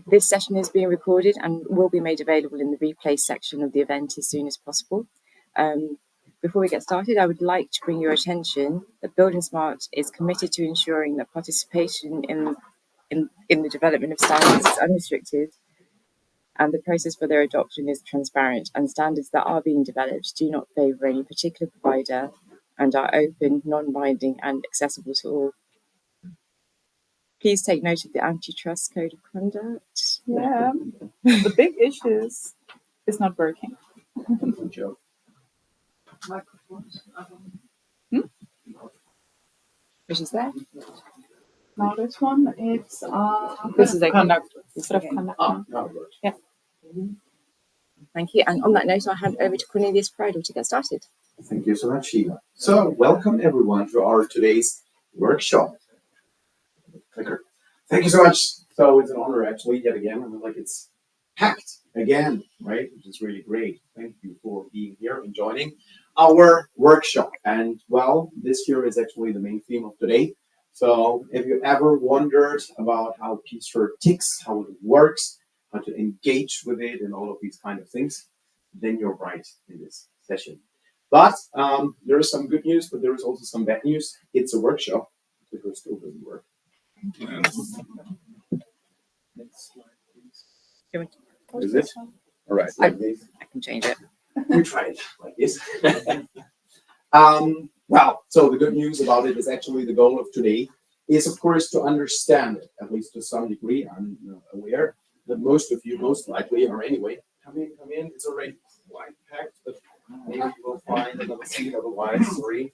This session is being recorded and will be made available in the replay section of the event as soon as possible. Before we get started, I would like to bring your attention that buildingSMART is committed to ensuring that participation in the development of standards is unrestricted, and the process for their adoption is transparent, and standards that are being developed do not favour any particular provider and are open, non-binding and accessible to all. Please take note of the antitrust code of conduct. Yeah, the big issue is it's not working. Which is there? Now this one, it's This is a conduct. It's Code of okay. conduct. Yeah. Thank you. And on that note, I'll hand over to Cornelius Pridle to get started. Thank you so much, Sheila. So, welcome everyone to our today's workshop. Thank you so much. So, it's an honor actually, yet again. I mean, like it's packed again, right? Which is really great. Thank you for being here and joining our workshop. And well, this here is actually the main theme of today. So, if you ever wondered about how PCert ticks, how it works, how to engage with it, and all of these kind of things, then you're right in this session. But there is some good news, but there is also some bad news. It's a workshop. The first still doesn't work. Next slide, please. Is it? All right. I can change it. We try it like this. Well, so the good news about it is actually the goal of today is, of course, to understand it, at least to some degree. I'm aware that most of you most likely are anyway. Come in. It's already quite packed, but maybe you will find another seat otherwise. Sorry.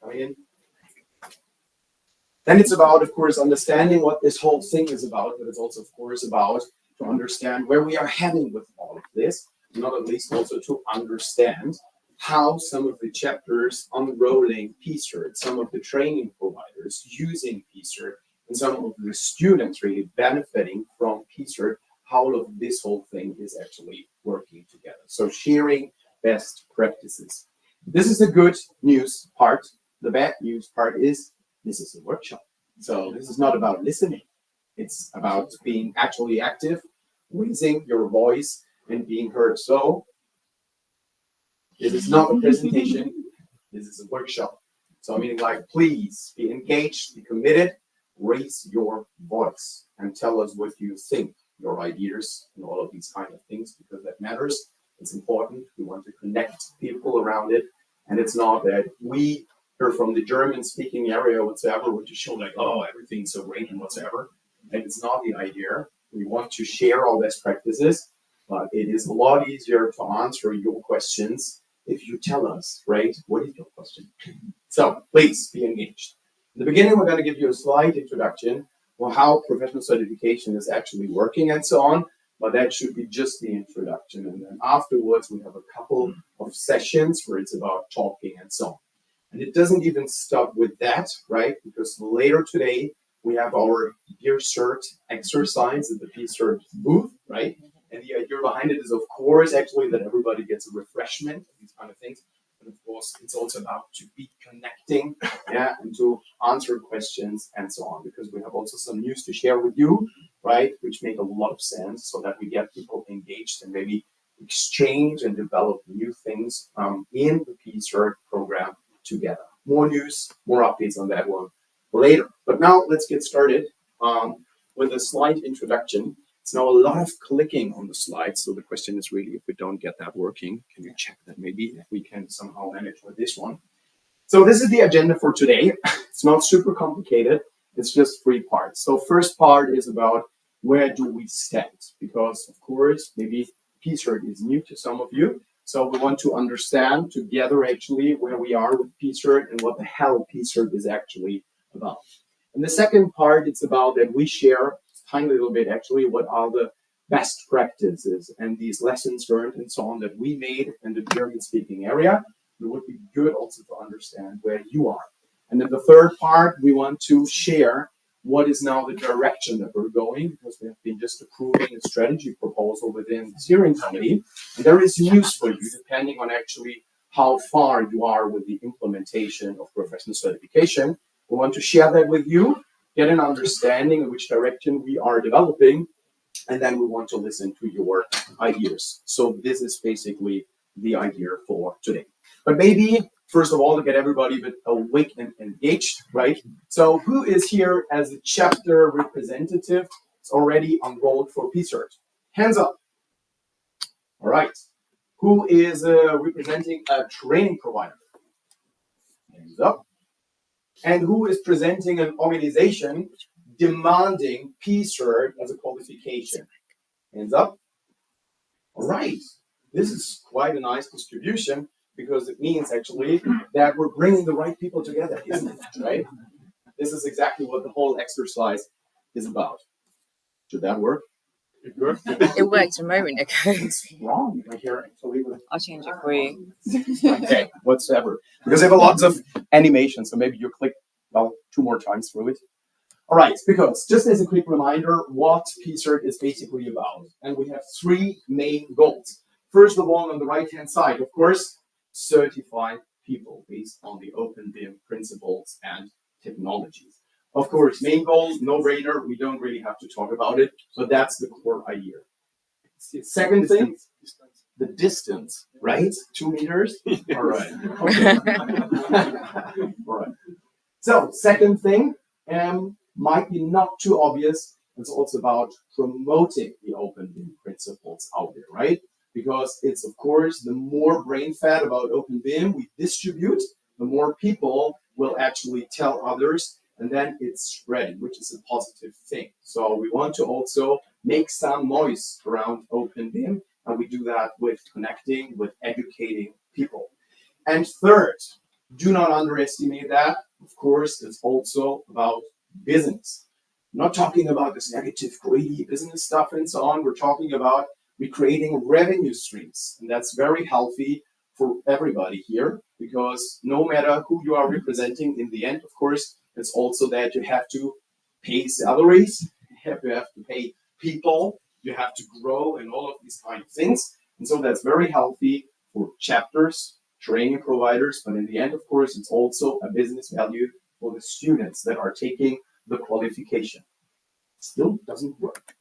Come in. Then it's about, of course, understanding what this whole thing is about, but it's also, of course, about to understand where we are heading with all of this, not at least also to understand how some of the chapters unrolling PCert, some of the training providers using PCert, and some of the students really benefiting from PCert, how all of this whole thing is actually working together. So sharing best practices. This is the good news part. The bad news part is this is a workshop. So this is not about listening. It's about being actually active, raising your voice and being heard. So this is not a presentation. This is a workshop. So meaning like, please be engaged, be committed, raise your voice and tell us what you think, your ideas and all of these kind of things, because that matters. It's important. We want to connect people around it. And it's not that we are from the German speaking area whatsoever, which is show like, oh, everything's so great and whatsoever. And it's not the idea. We want to share all best practices, but it is a lot easier to answer your questions if you tell us, right? What is your question? So please be engaged. In the beginning, we're going to give you a slight introduction on how professional certification is actually working and so on, but that should be just the introduction. And then afterwards, we have a couple of sessions where it's about talking and so on. And it doesn't even stop with that, right? Because later today, we have our PCert exercise at the PCert booth, right? And the idea behind it is, of course, actually that everybody gets a refreshment, these kind of things. But of course, it's also about to be connecting, yeah, and to answer questions and so on. Because we have also some news to share with you, right? Which make a lot of sense so that we get people engaged and maybe exchange and develop new things in the PCert program together. More news, more updates on that one later. But now let's get started with a slight introduction. It's now a lot of clicking on the slides. So the question is really, if we don't get that working, can you check that maybe if we can somehow manage with this one? So this is the agenda for today. It's not super complicated. It's just 3 parts. So first part is about where do we stand? Because of course, maybe PCert is new to some of you. So we want to understand together actually where we are with PCert and what the hell PCert is actually about. And the second part, it's about that we share a tiny little bit actually what are the best practices and these lessons learned and so on that we made in the German speaking area. It would be good also to understand where you are. And then the third part, we want to share what is now the direction that we're going, because we have been just approving a strategy proposal within the steering committee. And there is news for you depending on actually how far you are with the implementation of professional certification. We want to share that with you. get an understanding of which direction we are developing, and then we want to listen to your ideas. So this is basically the idea for today. But maybe, first of all, to get everybody a bit awake and engaged, right? So who is here as a chapter representative? It's already enrolled for PCert. Hands up. All right. Who is representing a training provider? Hands up. And who is presenting an organization demanding PCert as a qualification? Hands up. All right. This is quite a nice distribution because it means actually that we're bringing the right people together, isn't it? Right? This is exactly what the whole exercise is about. Should that work? It worked. It worked a moment ago. It's wrong right here. I'll change it for you. Okay, whatsoever. Because I have a lots of animation, so maybe you click, well, 2 more times through it. All right, because just as a quick reminder, what PCert is basically about. And we have 3 main goals. First of all, on the right-hand side, of course, certify people based on the open BIM principles and technologies. Of course, main goals, no-brainer. We don't really have to talk about it, but that's the core idea. Second thing, the distance, right? 2 meters. All right. Okay. All right. So, second thing, might be not too obvious. It's also about promoting the open BIM principles out there, right? Because it's, of course, the more brain fat about open BIM we distribute, the more people will actually tell others, and then it's spreading, which is a positive thing. So we want to also make some noise around open BIM, and we do that with connecting, with educating people. And third, do not underestimate that. Of course, it's also about business. I'm not talking about this negative, greedy business stuff and so on. We're talking about recreating revenue streams. And that's very healthy for everybody here, because no matter who you are representing in the end, of course, it's also that you have to pay salaries, you have to pay people, you have to grow and all of these kind of things. And so that's very healthy for chapters, training providers, but in the end, of course, it's also a business value for the students that are taking the qualification. Still doesn't work.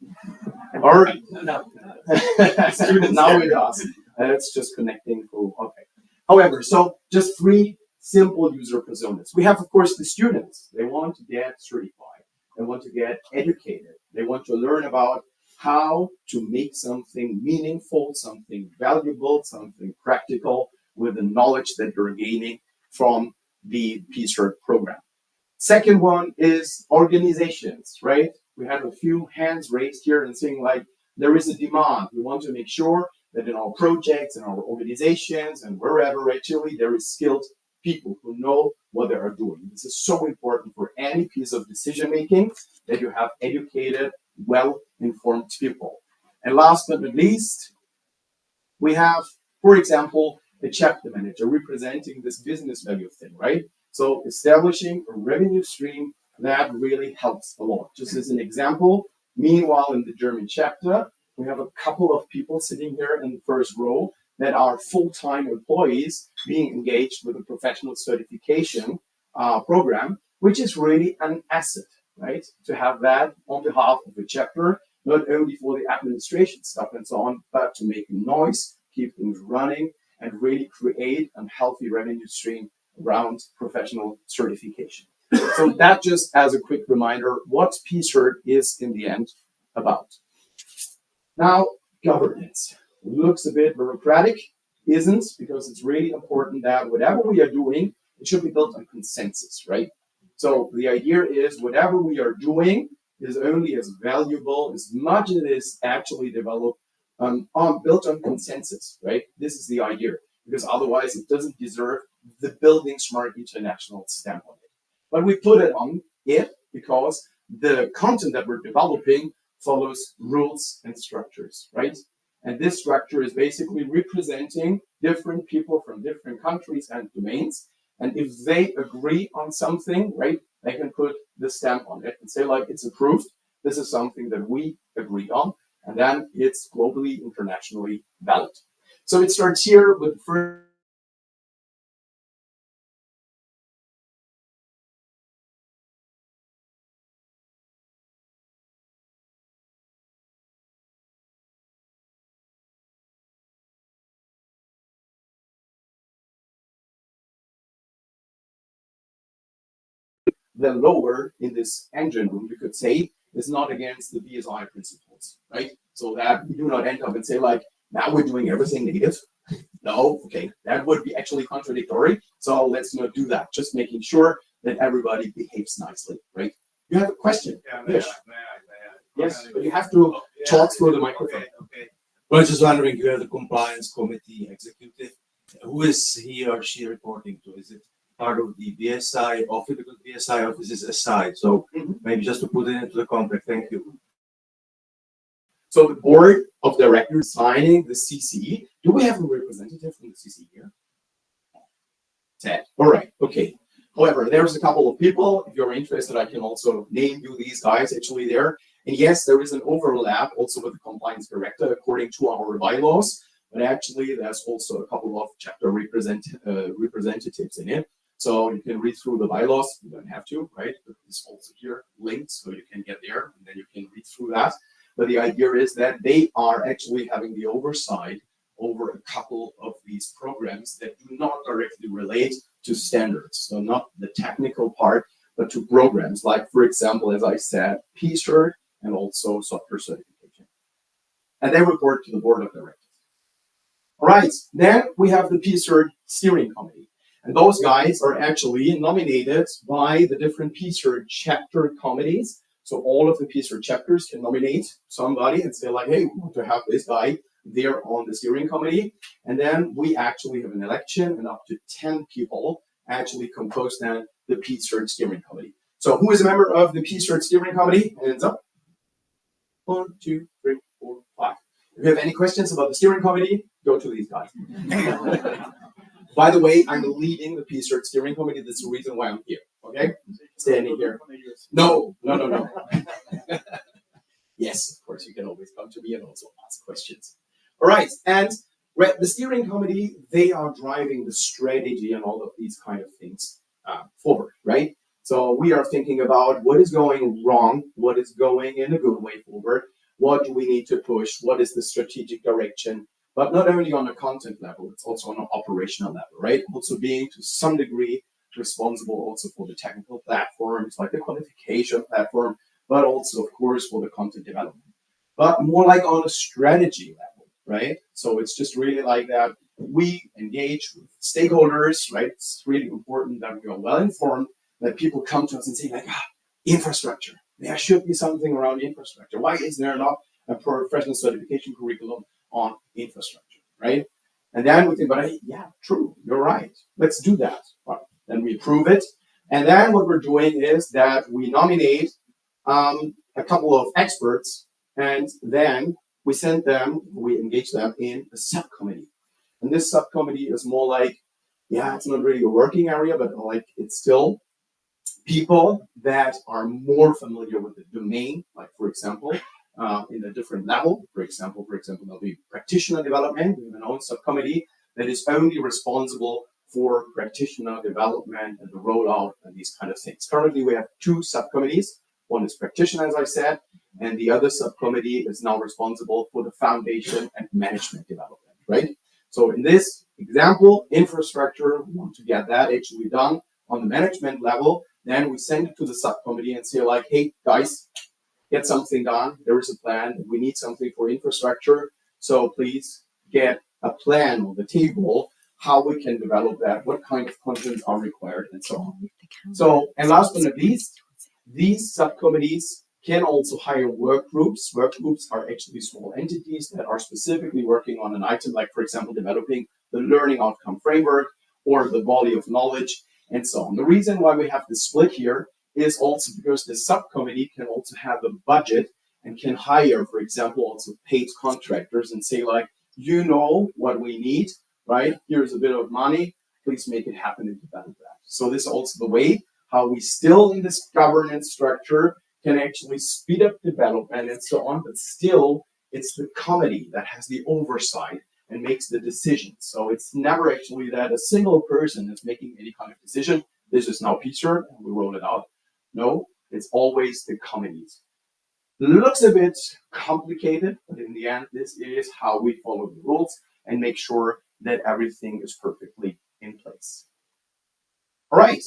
All right. No. Now it does. It's just connecting through. Okay. However, so just 3 simple user personas. We have, of course, the students. They want to get certified. They want to get educated. They want to learn about how to make something meaningful, something valuable, something practical with the knowledge that you're gaining from the PCert program. Second one is organizations, right? We have a few hands raised here and saying like, there is a demand. We want to make sure that in our projects, in our organizations, and wherever actually there is skilled people who know what they are doing. This is so important for any piece of decision making, that you have educated, well-informed people. And last but not least, we have, for example, a chapter manager representing this business value thing, right? So establishing a revenue stream that really helps a lot. Just as an example, meanwhile, in the German chapter, we have a couple of people sitting here in the first row that are full-time employees being engaged with a professional certification program, which is really an asset, right? To have that on behalf of the chapter, not only for the administration stuff and so on, but to make noise, keep things running, and really create a healthy revenue stream around professional certification. So that just as a quick reminder, what PCert is in the end about. Now, governance. Looks a bit bureaucratic, isn't, because it's really important that whatever we are doing, it should be built on consensus, right? So the idea is whatever we are doing is only as valuable as much as it is actually developed built on consensus, right? This is the idea, because otherwise it doesn't deserve the buildingSMART international stamp on it. But we put it on it because the content that we're developing follows rules and structures, right? And this structure is basically representing different people from different countries and domains. And if they agree on something, right, they can put the stamp on it and say, like, it's approved. This is something that we agree on. And then it's globally, internationally valid. So it starts here with the first the lower in this engine room, you could say, is not against the BSI principles, right? So that we do not end up and say like, now we're doing everything native. No, okay, that would be actually contradictory. So let's not do that. Just making sure that everybody behaves nicely, right? You have a question? Yeah, Yes. may I? Yes, but you have to talk through the microphone. Okay. Well, I was just wondering, you have the compliance committee executive. Who is he or she reporting to? Is it part of the BSI office? Because BSI office is aside. So maybe just to put it into the context. Thank you. So the board of directors signing the CCE. Do we have a representative from the CCE here? Ted. All right. Okay. However, there's a couple of people. If you're interested, I can also name you these guys actually there. And yes, there is an overlap also with the compliance director according to our bylaws. But actually, there's also a couple of chapter representatives in it. So you can read through the bylaws. You don't have to, right? It's also here linked, so you can get there and then you can read through that. But the idea is that they are actually having the oversight over a couple of these programs that do not directly relate to standards. So not the technical part, but to programs like, for example, as I said, PCert and also software certification. And they report to the board of directors. All right, then we have the PCert steering committee. And those guys are actually nominated by the different PCert chapter committees. So all of the PCert chapters can nominate somebody and say like, hey, we want to have this guy there on the steering committee. And then we actually have an election and up to 10 people actually compose then the PCert steering committee. So who is a member of the PCert steering committee? Hands up. 1, 2, 3, 4, 5. If you have any questions about the steering committee, go to these guys. By the way, I'm leading the PCert steering committee. That's the reason why I'm here. Okay? Standing here. No. Yes, of course, you can always come to me and also ask questions. All right, and the steering committee, they are driving the strategy and all of these kind of things forward, right? So we are thinking about what is going wrong, what is going in a good way forward, what do we need to push, what is the strategic direction, but not only on a content level, it's also on an operational level, right? Also being to some degree responsible also for the technical platforms, like the qualification platform, but also, of course, for the content development. But more like on a strategy level, right? So it's just really like that we engage with stakeholders, right? It's really important that we are well informed, that people come to us and say like, infrastructure. There should be something around infrastructure. Why is there not a professional certification curriculum on infrastructure, right? And then we think, but yeah, true, you're right. Let's do that. Well, then we approve it. And then what we're doing is that we nominate a couple of experts, and then we engage them in a subcommittee. And this subcommittee is more like, it's not really a working area, but like it's still people that are more familiar with the domain, like for example, in a different level. For example, there'll be practitioner development. We have an own subcommittee that is only responsible for practitioner development and the rollout and these kind of things. Currently, we have 2 subcommittees. One is practitioner, as I said, and the other subcommittee is now responsible for the foundation and management development, right? So in this example, infrastructure, we want to get that actually done on the management level. Then we send it to the subcommittee and say like, hey, guys, get something done. There is a plan. We need something for infrastructure. So please get a plan on the table, how we can develop that, what kind of contents are required, and so on. So, and last but not least, these subcommittees can also hire work groups. Work groups are actually small entities that are specifically working on an item, like, for example, developing the learning outcome framework or the body of knowledge, and so on. The reason why we have this split here is also because the subcommittee can also have a budget and can hire, for example, also paid contractors and say like, you know what we need, right? Here's a bit of money, please make it happen and develop that. So this is also the way how we still in this governance structure can actually speed up development and so on, but still it's the committee that has the oversight and makes the decisions. So it's never actually that a single person is making any kind of decision. This is now PCert and we roll it out. No, it's always the committees. Looks a bit complicated, but in the end, this is how we follow the rules and make sure that everything is perfectly in place. All right.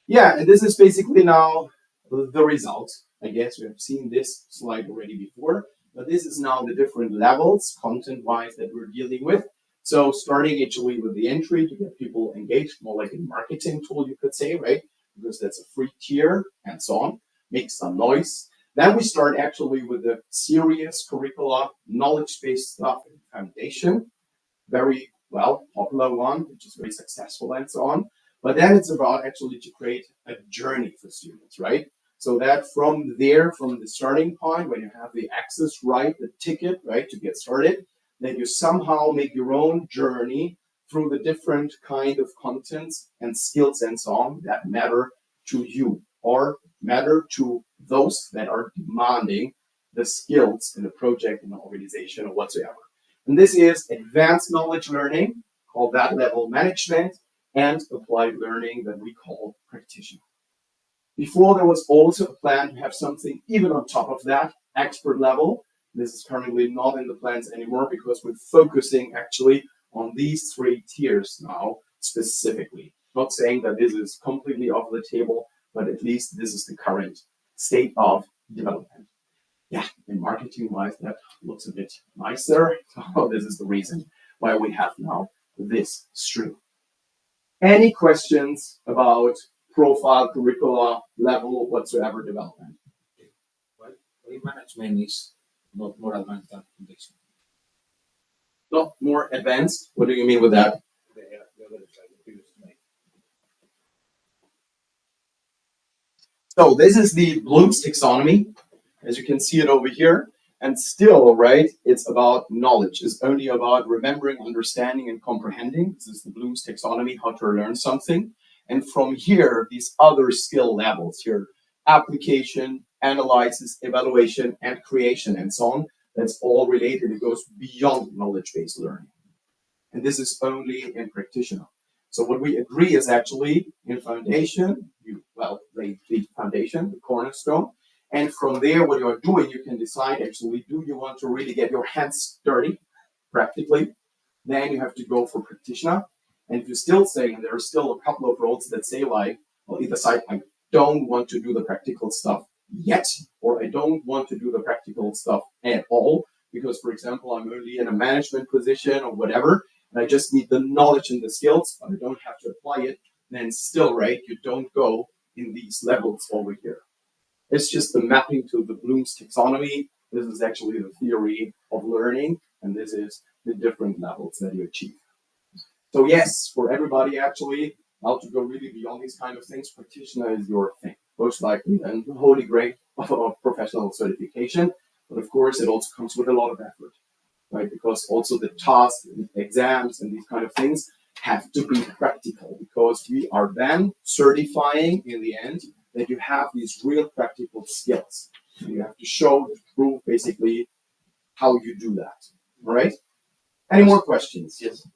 Yeah, and this is basically now the result. I guess we have seen this slide already before, but this is now the different levels, content-wise, that we're dealing with. So starting actually with the entry to get people engaged, more like a marketing tool, you could say, right? Because that's a free tier and so on, make some noise. Then we start actually with the serious curricula, knowledge-based stuff and foundation, very well popular one, which is very successful and so on. But then it's about actually to create a journey for students, right? So that from there, from the starting point, when you have the access right, the ticket, right, to get started, that you somehow make your own journey through the different kind of contents and skills and so on that matter to you or matter to those that are demanding the skills in the project, in the organization, or whatsoever. And this is advanced knowledge learning, called that level management, and applied learning that we call practitioner. Before, there was also a plan to have something even on top of that, expert level. This is currently not in the plans anymore because we're focusing actually on these three tiers now specifically. Not saying that this is completely off the table, but at least this is the current state of development. Yeah, in marketing wise, that looks a bit nicer. So this is the reason why we have now this stream. Any questions about profile, curricula, level, whatsoever development? Well, management is not more advanced than foundation. Not more advanced? What do you mean with that? The other slide, the previous slide. So this is the Bloom's taxonomy, as you can see it over here. And still, right, it's about knowledge. It's only about remembering, understanding, and comprehending. This is the Bloom's taxonomy, how to learn something. And from here, these other skill levels here, application, analysis, evaluation, and creation, and so on, that's all related. It goes beyond knowledge-based learning. And this is only in practitioner. So what we agree is actually in foundation, you lay the foundation, the cornerstone. And from there, what you're doing, you can decide actually, do you want to really get your hands dirty practically? Then you have to go for practitioner. And if you're still saying, there are still a couple of roles that say like, well, either side, I don't want to do the practical stuff yet, or I don't want to do the practical stuff at all, because for example, I'm only in a management position or whatever, and I just need the knowledge and the skills, but I don't have to apply it, then still, right, you don't go in these levels over here. It's just the mapping to the Bloom's taxonomy. This is actually the theory of learning, and this is the different levels that you achieve. So yes, for everybody actually, how to go really beyond these kind of things, practitioner is your thing, most likely, and the holy grail of professional certification. But of course, it also comes with a lot of effort, right? Because also the tasks, and exams, and these kind of things have to be practical, because we are then certifying in the end that you have these real practical skills. You have to show, prove basically how you do that. All right? Any more questions? Yes.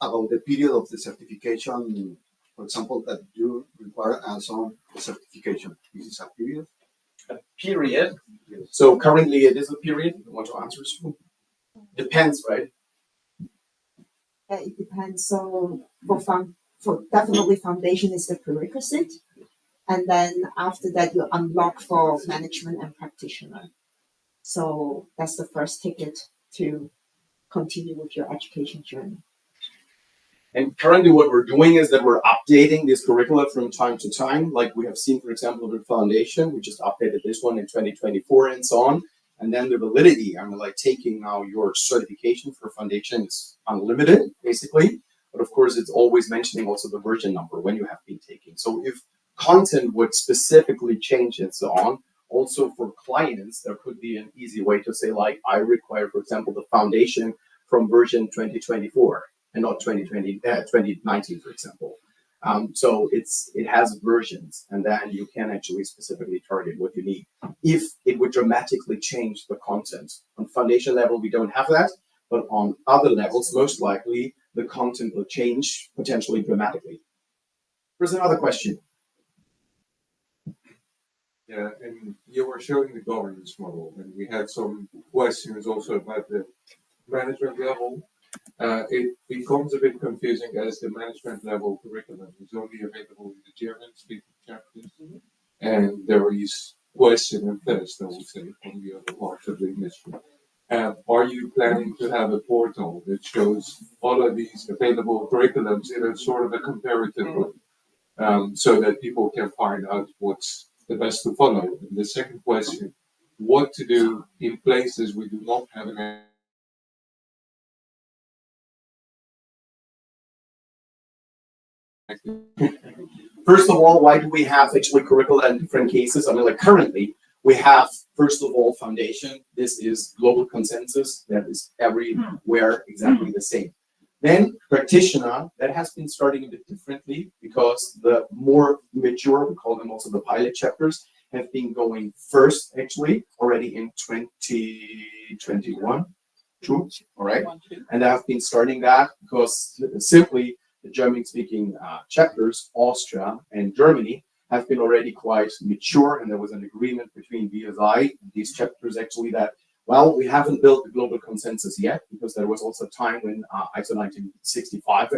About the period of the certification, for example, that you require hands-on certification. This is a period? A period? So currently it is a period. You want to answer? Depends, right? Yeah, it depends. So for definitely foundation is the prerequisite, and then after that you unlock for management and practitioner. So that's the first ticket to continue with your education journey. And currently what we're doing is that we're updating this curricula from time to time. Like we have seen, for example, the foundation, we just updated this one in 2024 and so on. And then the validity, I mean, like taking now your certification for foundation is unlimited, basically. But of course, it's always mentioning also the version number when you have been taking. So if content would specifically change and so on, also for clients, there could be an easy way to say, like, I require, for example, the foundation from version 2024 and not 2019, for example. So it has versions, and then you can actually specifically target what you need. If it would dramatically change the content. On foundation level, we don't have that, but on other levels, most likely, the content will change potentially dramatically. There's another question. Yeah, and you were showing the governance model, and we had some questions also about the management level. It becomes a bit confusing as the management level curriculum is only available in the German speaking chapters. And there is question and test, I would say, from the other parts of the industry. Are you planning to have a portal that shows all of these available curriculums in a sort of a comparative way, so that people can find out what's the best to follow? And the second question, what to do in places we do not have an First of all, why do we have actually curricula in different cases? I mean, like currently, we have, first of all, foundation. This is global consensus. That is everywhere exactly the same. Then practitioner, that has been starting a bit differently because the more mature, we call them also the pilot chapters, have been going first actually already in 2021. True, all right. And they have been starting that because simply the German-speaking chapters, Austria and Germany, have been already quite mature, and there was an agreement between BSI and these chapters actually that, well, we haven't built the global consensus yet because there was also a time when ISO 1965,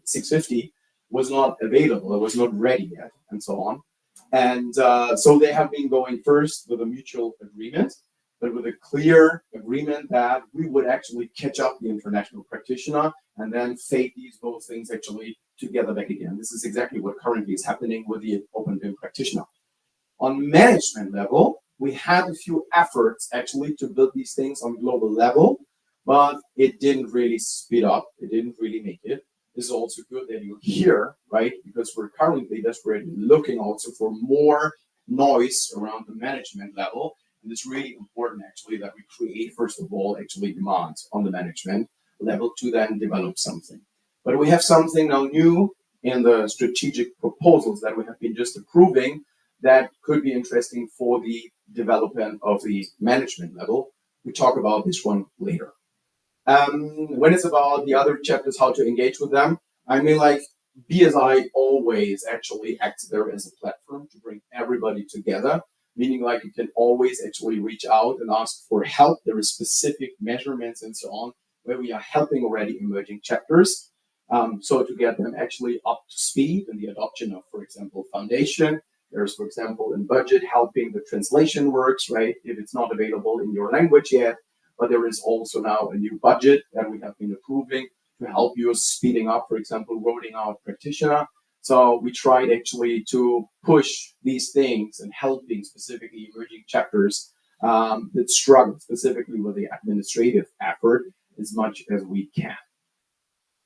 650 was not available, it was not ready yet, and so on. And so they have been going first with a mutual agreement, but with a clear agreement that we would actually catch up the international practitioner and then fade these both things actually together back again. This is exactly what currently is happening with the Open BIM practitioner. On management level, we had a few efforts actually to build these things on global level, but it didn't really speed up. It didn't really make it. This is also good that you're here, right? Because we're currently desperately looking also for more noise around the management level. And it's really important actually that we create, first of all, actually demands on the management level to then develop something. But we have something now new in the strategic proposals that we have been just approving that could be interesting for the development of the management level. We talk about this one later. When it's about the other chapters, how to engage with them, I mean, like BSI always actually acts there as a platform to bring everybody together, meaning like you can always actually reach out and ask for help. There are specific measurements and so on where we are helping already emerging chapters. So to get them actually up to speed in the adoption of, for example, foundation. There's, for example, in budget helping the translation works, right? If it's not available in your language yet, but there is also now a new budget that we have been approving to help you speeding up, for example, rolling out practitioner. So we tried actually to push these things and helping specifically emerging chapters that struggle specifically with the administrative effort as much as we can.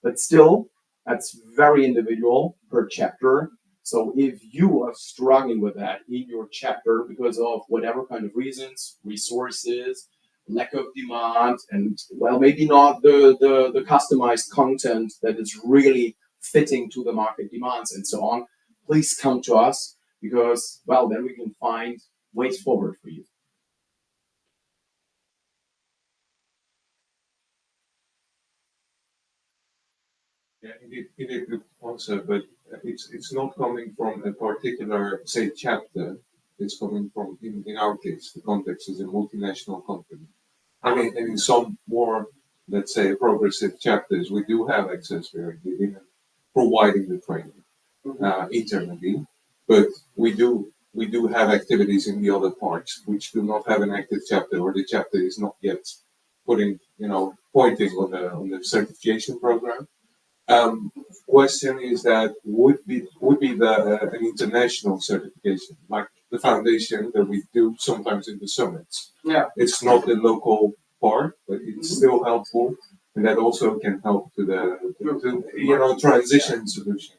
But still, that's very individual per chapter. So if you are struggling with that in your chapter because of whatever kind of reasons, resources, lack of demand, and well, maybe not the customized content that is really fitting to the market demands and so on, please come to us because, well, then we can find ways forward for you. Yeah, indeed, good answer, but it's not coming from a particular, say, chapter. It's coming from, in our case, the context is a multinational company. I mean, and in some more, let's say, progressive chapters, we do have access very in providing the training internally, but we do have activities in the other parts which do not have an active chapter, or the chapter is not yet pointing on the certification program. Question is that would be an international certification like the foundation that we do sometimes in the summits. Yeah, it's not the local part, but it's still helpful, and that also can help to the transition solution.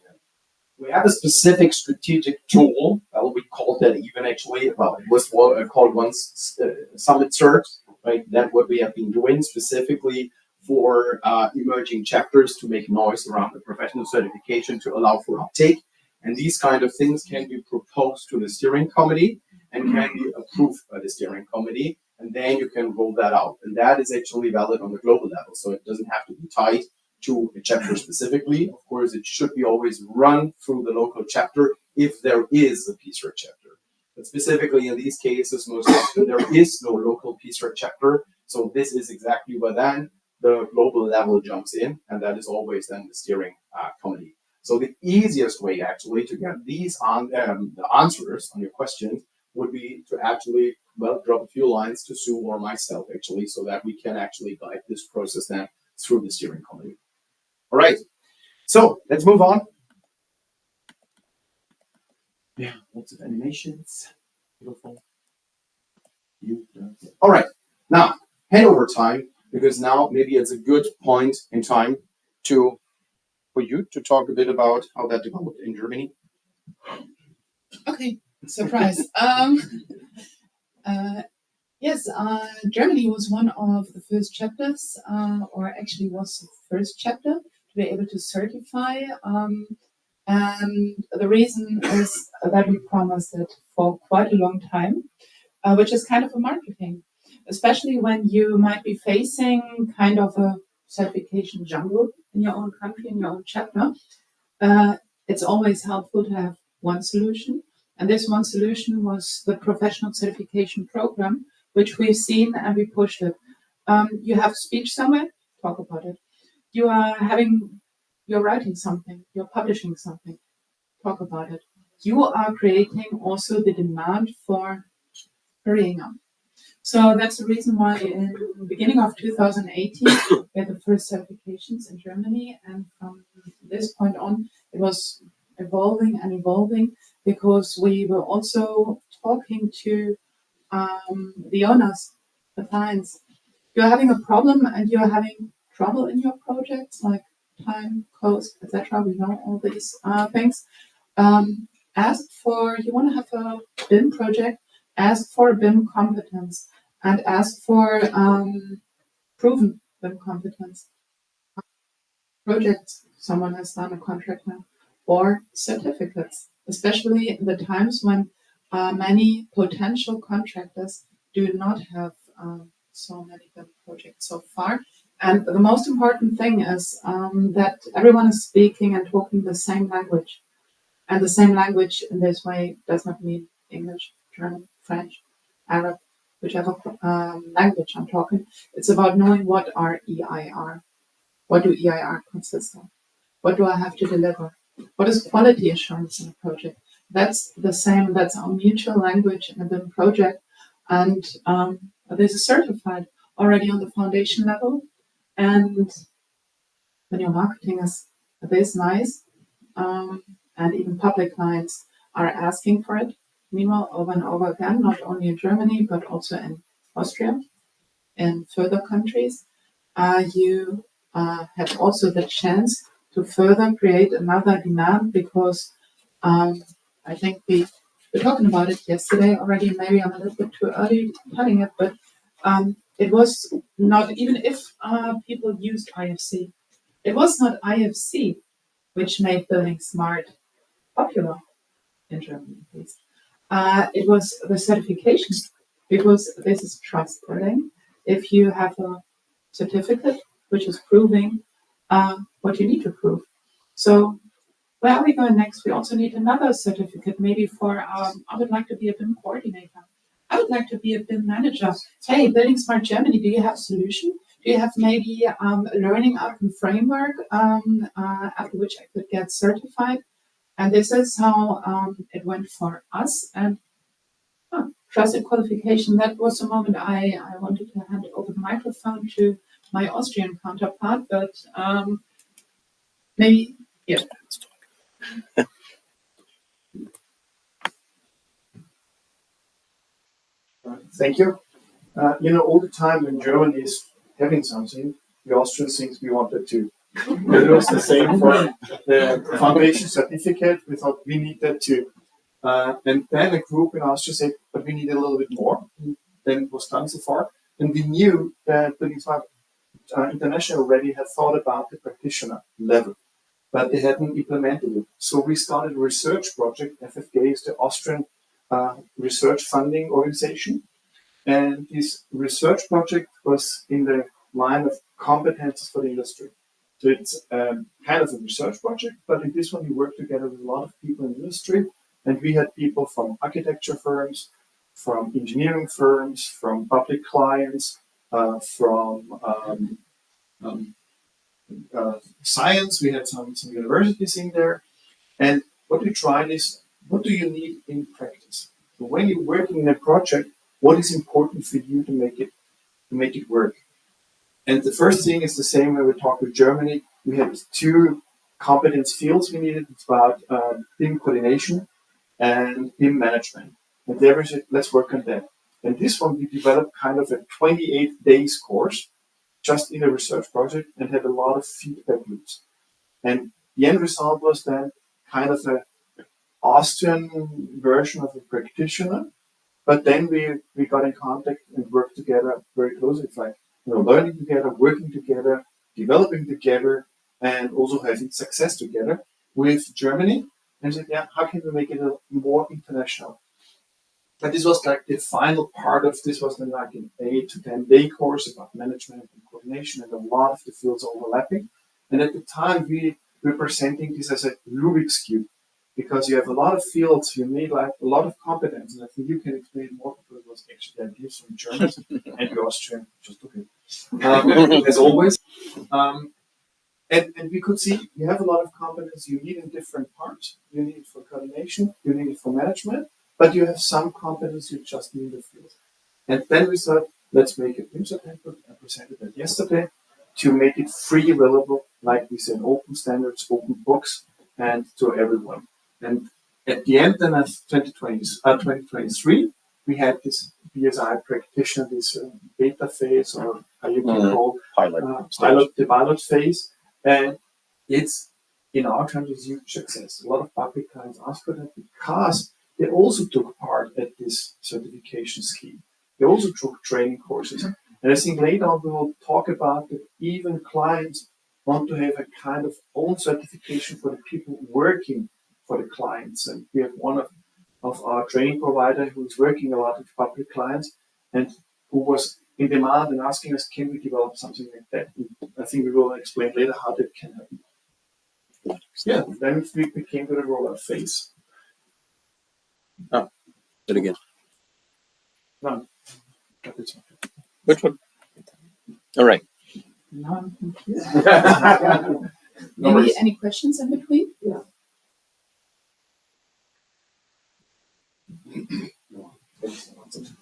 we have a specific strategic tool. We called that even actually, well, it was called once Summit Cert, right? That's what we have been doing specifically for emerging chapters to make noise around the professional certification to allow for uptake. And these kind of things can be proposed to the steering committee and can be approved by the steering committee. And then you can roll that out. And that is actually valid on the global level. So it doesn't have to be tied to a chapter specifically. Of course, it should be always run through the local chapter if there is a PCert chapter. But specifically in these cases, most often there is no local PCert chapter. So this is exactly where then the global level jumps in, and that is always then the steering committee. So the easiest way actually to get these the answers on your questions would be to actually, well, drop a few lines to Sue or myself actually, so that we can actually guide this process then through the steering committee. All right, so let's move on. Yeah, lots of animations. Beautiful. All right, now handover time, because now maybe it's a good point in time for you to talk a bit about how that developed in Germany. Okay, surprise. Yes, Germany was one of the first chapters, or actually was the first chapter to be able to certify. And the reason is that we promised it for quite a long time, which is kind of a marketing, especially when you might be facing kind of a certification jungle in your own country, in your own chapter. It's always helpful to have one solution. And this one solution was the professional certification program, which we've seen and we pushed it. You have speech somewhere, talk about it. You're writing something, you're publishing something, talk about it. You are creating also the demand for hurrying up. So that's the reason why in the beginning of 2018, we had the first certifications in Germany. And from this point on, it was evolving and evolving because we were also talking to the owners, the clients. You're having a problem and you're having trouble in your projects, like time, cost, etc. We know all these things. Ask for, you want to have a BIM project, ask for a BIM competence and ask for proven BIM competence. Projects someone has done a contract now, or certificates, especially in the times when many potential contractors do not have so many BIM projects so far. And the most important thing is that everyone is speaking and talking the same language. And the same language in this way does not mean English, German, French, Arab, whichever language I'm talking. It's about knowing what are EIR. What do EIR consist of? What do I have to deliver? What is quality assurance in a project? That's the same, that's our mutual language in a BIM project. And this is certified already on the foundation level. And when your marketing is this nice, and even public clients are asking for it. Meanwhile, over and over again, not only in Germany, but also in Austria and further countries, you have also the chance to further create another demand because I think we were talking about it yesterday already. Maybe I'm a little bit too early telling it, but it was not, even if people used IFC, it was not IFC which made buildingSMART popular in Germany, at least. It was the certification, because this is trust building. If you have a certificate which is proving what you need to prove. So where are we going next? We also need another certificate, maybe for, I would like to be a BIM coordinator. I would like to be a BIM manager. Hey, buildingSMART Germany, do you have a solution? Do you have maybe a learning outcome framework after which I could get certified? And this is how it went for us. And trusted qualification, that was the moment I wanted to hand over the microphone to my Austrian counterpart, but maybe, yeah. Thank you. All the time when Germany is having something, the Austrians think we wanted to. It was the same for the foundation certificate. We thought we needed to. And then a group in Austria said, but we need a little bit more than was done so far. And we knew that buildingSMART International already had thought about the practitioner level, but they hadn't implemented it. So we started a research project. FFG is the Austrian research funding organization. And this research project was in the line of competences for the industry. So it's kind of a research project, but in this one we worked together with a lot of people in the industry. And we had people from architecture firms, from engineering firms, from public clients, from um, science, we had some universities in there. And what we tried is, what do you need in practice? So when you're working in a project, what is important for you to make it work? And the first thing is the same when we talk with Germany. We had two competence fields we needed. It's about BIM coordination and BIM management. And there we said, let's work on that. And this one, we developed kind of a 28 days course just in a research project and had a lot of feedback loops. And the end result was then kind of an Austrian version of a practitioner. But then we got in contact and worked together very closely. It's like, learning together, working together, developing together, and also having success together with Germany. And said, yeah, how can we make it more international? But this was like the final part of this was then like an 8 to 10 day course about management and coordination, and a lot of the fields overlapping. And at the time, we were presenting this as a Rubik's Cube, because you have a lot of fields, you need like a lot of competence, and I think you can explain more because it was actually ideas from Germans and the Austrian, just okay, as always. And we could see you have a lot of competence you need in different parts. You need it for coordination, you need it for management, but you have some competence you just need in the field. And then we thought, let's make a PCert handbook. I presented that yesterday to make it free available, like we said, open standards, open books, and to everyone. And at the end then of 2023, we had this BSI practitioner, this beta phase, or how you can call the pilot phase. And it's, in our country, a huge success. A lot of public clients asked for that because they also took part at this certification scheme. They also took training courses. And I think later on we will talk about that even clients want to have a kind of own certification for the people working for the clients. And we have one of our training provider who is working a lot with public clients and who was in demand and asking us, can we develop something like that? And I think we will explain later how that can happen. Yeah, then we came to the rollout phase. Oh, do it again. No. Which one? All right. Any questions in between? Yeah.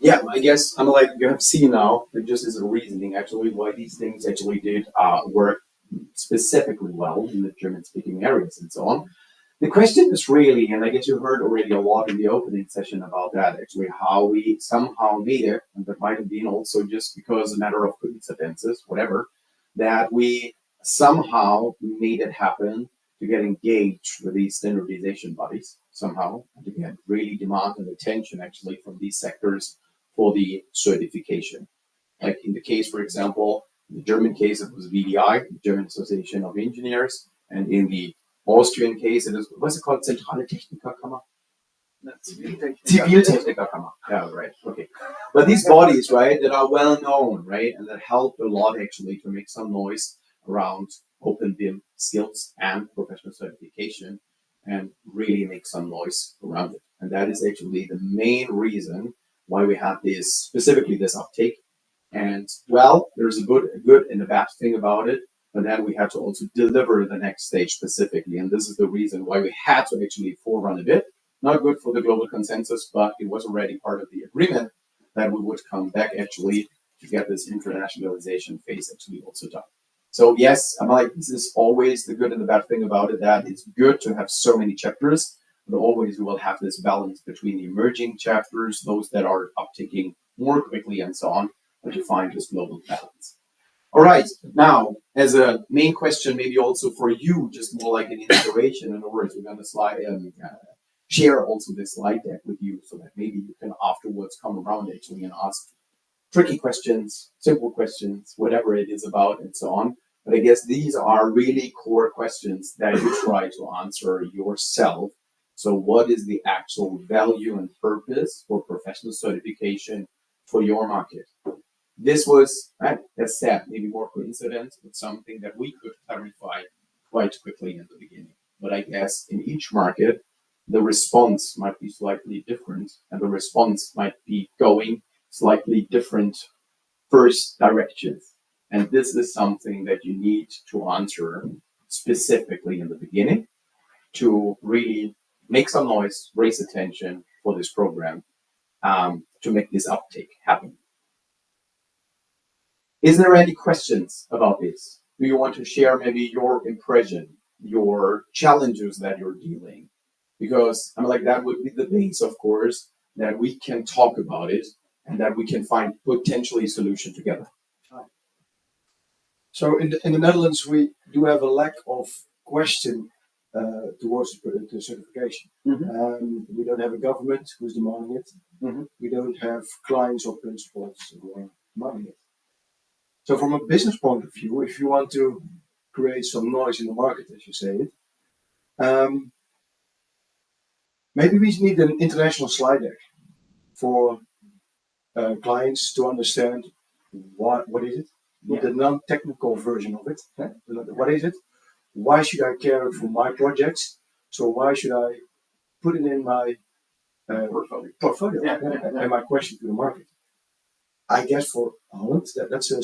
Yeah, I guess I'm like you have seen now. There just is a reasoning actually why these things actually did work specifically well in the German-speaking areas and so on. The question is really, and I guess you heard already a lot in the opening session about that, actually, how we somehow made it, and that might have been also just because a matter of coincidences, whatever, that we somehow made it happen to get engaged with these standardization bodies somehow, and to get really demand and attention actually from these sectors for the certification. Like in the case, for example, in the German case, it was VDI, the German Association of Engineers, and in the Austrian case, it is, what's it called? Zentrale Technikerkammer? Ziviltechnikerkammer. Yeah, right. Okay. But these bodies, right, that are well known, right, and that help a lot actually to make some noise around open BIM skills and professional certification and really make some noise around it. And that is actually the main reason why we have this, specifically this uptake. And well, there's a good and a bad thing about it. But then we had to also deliver the next stage specifically. And this is the reason why we had to actually forerun a bit. Not good for the global consensus, but it was already part of the agreement that we would come back actually to get this internationalization phase actually also done. So yes, I'm like, this is always the good and the bad thing about it, that it's good to have so many chapters, but always we will have this balance between the emerging chapters, those that are uptaking more quickly and so on, but to find this global balance. All right, now, as a main question, maybe also for you, just more like an inspiration, in other words, we're going to share also this slide deck with you so that maybe you can afterwards come around actually and ask tricky questions, simple questions, whatever it is about and so on. But I guess these are really core questions that you try to answer yourself. So what is the actual value and purpose for professional certification for your market? This was, as said, maybe more coincidence, but something that we could clarify quite quickly in the beginning. But I guess in each market, the response might be slightly different, and the response might be going slightly different first directions. And this is something that you need to answer specifically in the beginning to really make some noise, raise attention for this program, to make this uptake happen. Is there any questions about this? Do you want to share maybe your impression, your challenges that you're dealing? Because I'm like, that would be the base, of course, that we can talk about it and that we can find potentially a solution together. So in the Netherlands, we do have a lack of question towards the certification. We don't have a government who's demanding it. We don't have clients or principals who are demanding it. So from a business point of view, if you want to create some noise in the market, as you say it, maybe we need an international slide deck for clients to understand what is it, the non-technical version of it. What is it? Why should I care for my projects? So why should I put it in my portfolio? And my question to the market. I guess for Holland, that's a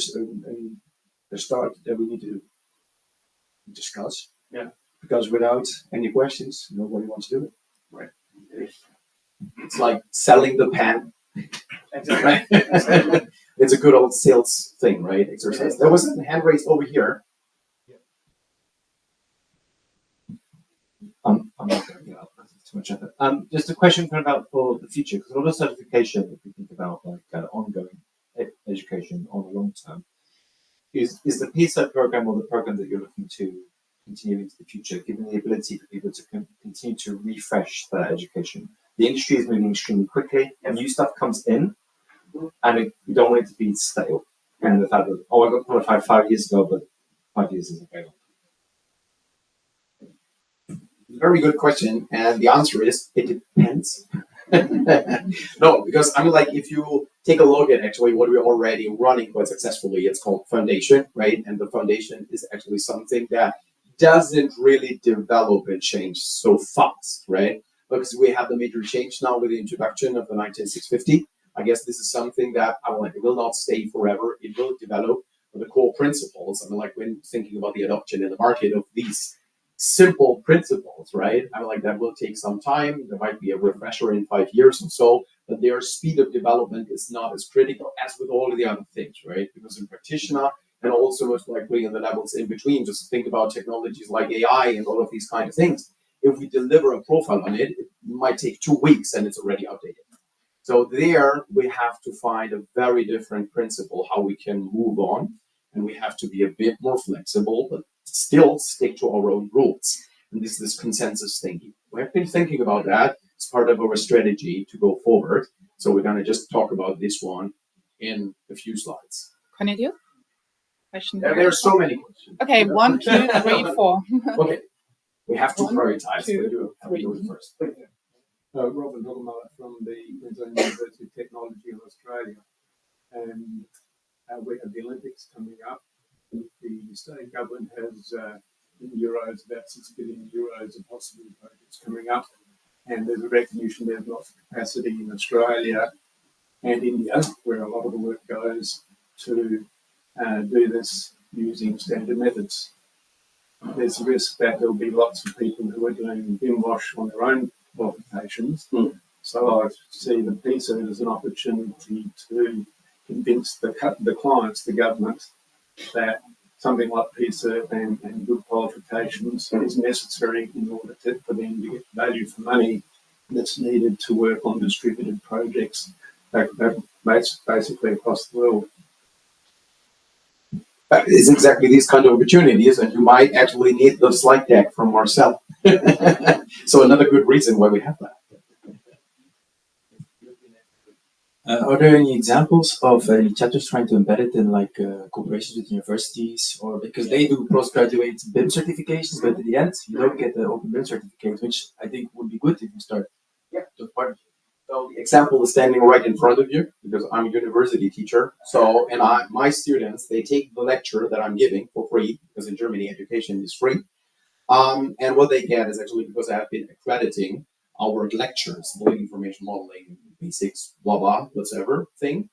start that we need to discuss. Yeah. Because without any questions, nobody wants to do it. Right. It's like selling the pen. Right? It's a good old sales thing, right? Exercise. There was a hand raised over here. I'm not going to get out too much effort. Just a question about for the future, because a lot of certification, if we think about like ongoing education on the long term, is the PCert program or the program that you're looking to continue into the future, given the ability for people to continue to refresh their education. The industry is moving extremely quickly, and new stuff comes in, and you don't want it to be stale. And the fact that, oh, I got qualified 5 years ago, but 5 years isn't very long. Very good question, and the answer is it depends. No, because I mean, like, if you take a look at actually what we're already running quite successfully, it's called Foundation, right? And the Foundation is actually something that doesn't really develop and change so fast, right? Because we have the major change now with the introduction of the 19650. I guess this is something that it will not stay forever. It will develop the core principles. I mean, like, when thinking about the adoption in the market of these simple principles, right? I mean, like, that will take some time. There might be a refresher in 5 years or so, but their speed of development is not as critical as with all of the other things, right? Because in practitioner, and also most likely in the levels in between, just think about technologies like AI and all of these kind of things. If we deliver a profile on it, it might take 2 weeks and it's already outdated. So there we have to find a very different principle how we can move on, and we have to be a bit more flexible, but still stick to our own rules. And this is this consensus thinking. We have been thinking about that as part of our strategy to go forward. So we're going to just talk about this one in a few slides. Cornelius? Question. There are so many questions. Okay, 1, 2, 3, 4. Okay, we have to 1, prioritize. 2, 3. Do it first. Robin Hoggemeier from the Queensland University of Technology in Australia. And we have the Olympics coming up. The state government has, in euros, about 6 billion euros of possible projects coming up. And there's a recognition there's lots of capacity in Australia and India, where a lot of the work goes, to do this using standard methods. There's a risk that there'll be lots of people who are doing bin wash on their own qualifications. So I see the PCert as an opportunity to convince the clients, the government, that something like PCert and good qualifications is necessary in order for them to get value for money that's needed to work on distributed projects that basically across the world. It's exactly these kind of opportunities, and you might actually need the slide deck from Marcel. So another good reason why we have that. Are there any examples of any chapters trying to embed it in like cooperations with universities, or because they do postgraduate BIM certifications, but at the end you don't get the open BIM certificate, which I think would be good if you start. Yeah, those part. So the example is standing right in front of you because I'm a university teacher. So, and my students, they take the lecture that I'm giving for free because in Germany education is free. And what they get is actually because I have been accrediting our lectures, building information modeling, basics, blah, blah, whatever thing.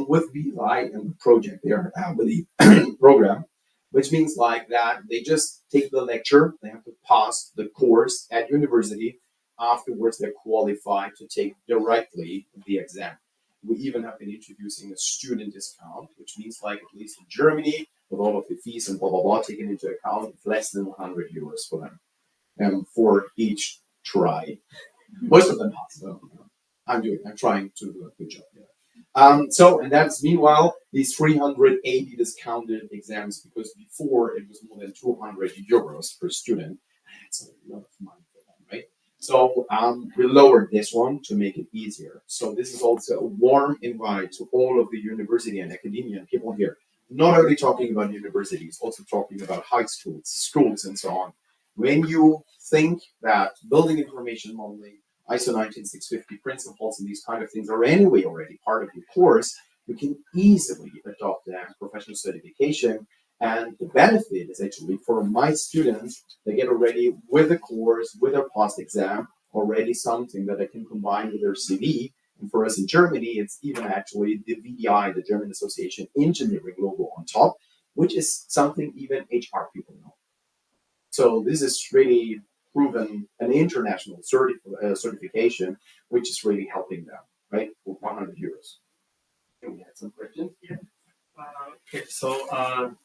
with VLI and the project there, with the program, which means like that they just take the lecture, they have to pass the course at university. Afterwards, they're qualified to take directly the exam. We even have been introducing a student discount, which means like at least in Germany, with all of the fees and blah blah blah taken into account, it's less than 100 euros for them, for each try. Most of them pass. So I'm trying to do a good job here. And that's meanwhile these 380 discounted exams, because before it was more than 200 euros per student. That's a lot of money for them, right? So we lowered this one to make it easier. So this is also a warm invite to all of the university and academia and people here. Not only talking about universities, also talking about high schools, and so on. When you think that building information modeling, ISO 19650 principles, and these kind of things are anyway already part of your course, you can easily adopt them as professional certification. And the benefit is actually for my students, they get already with the course, with their past exam, already something that they can combine with their CV. And for us in Germany, it's even actually the VDI, the German Association Engineering logo on top, which is something even HR people know. So this is really proven an international certification, which is really helping them, right? For 100 euros. Can we have some questions? Yeah. Okay, so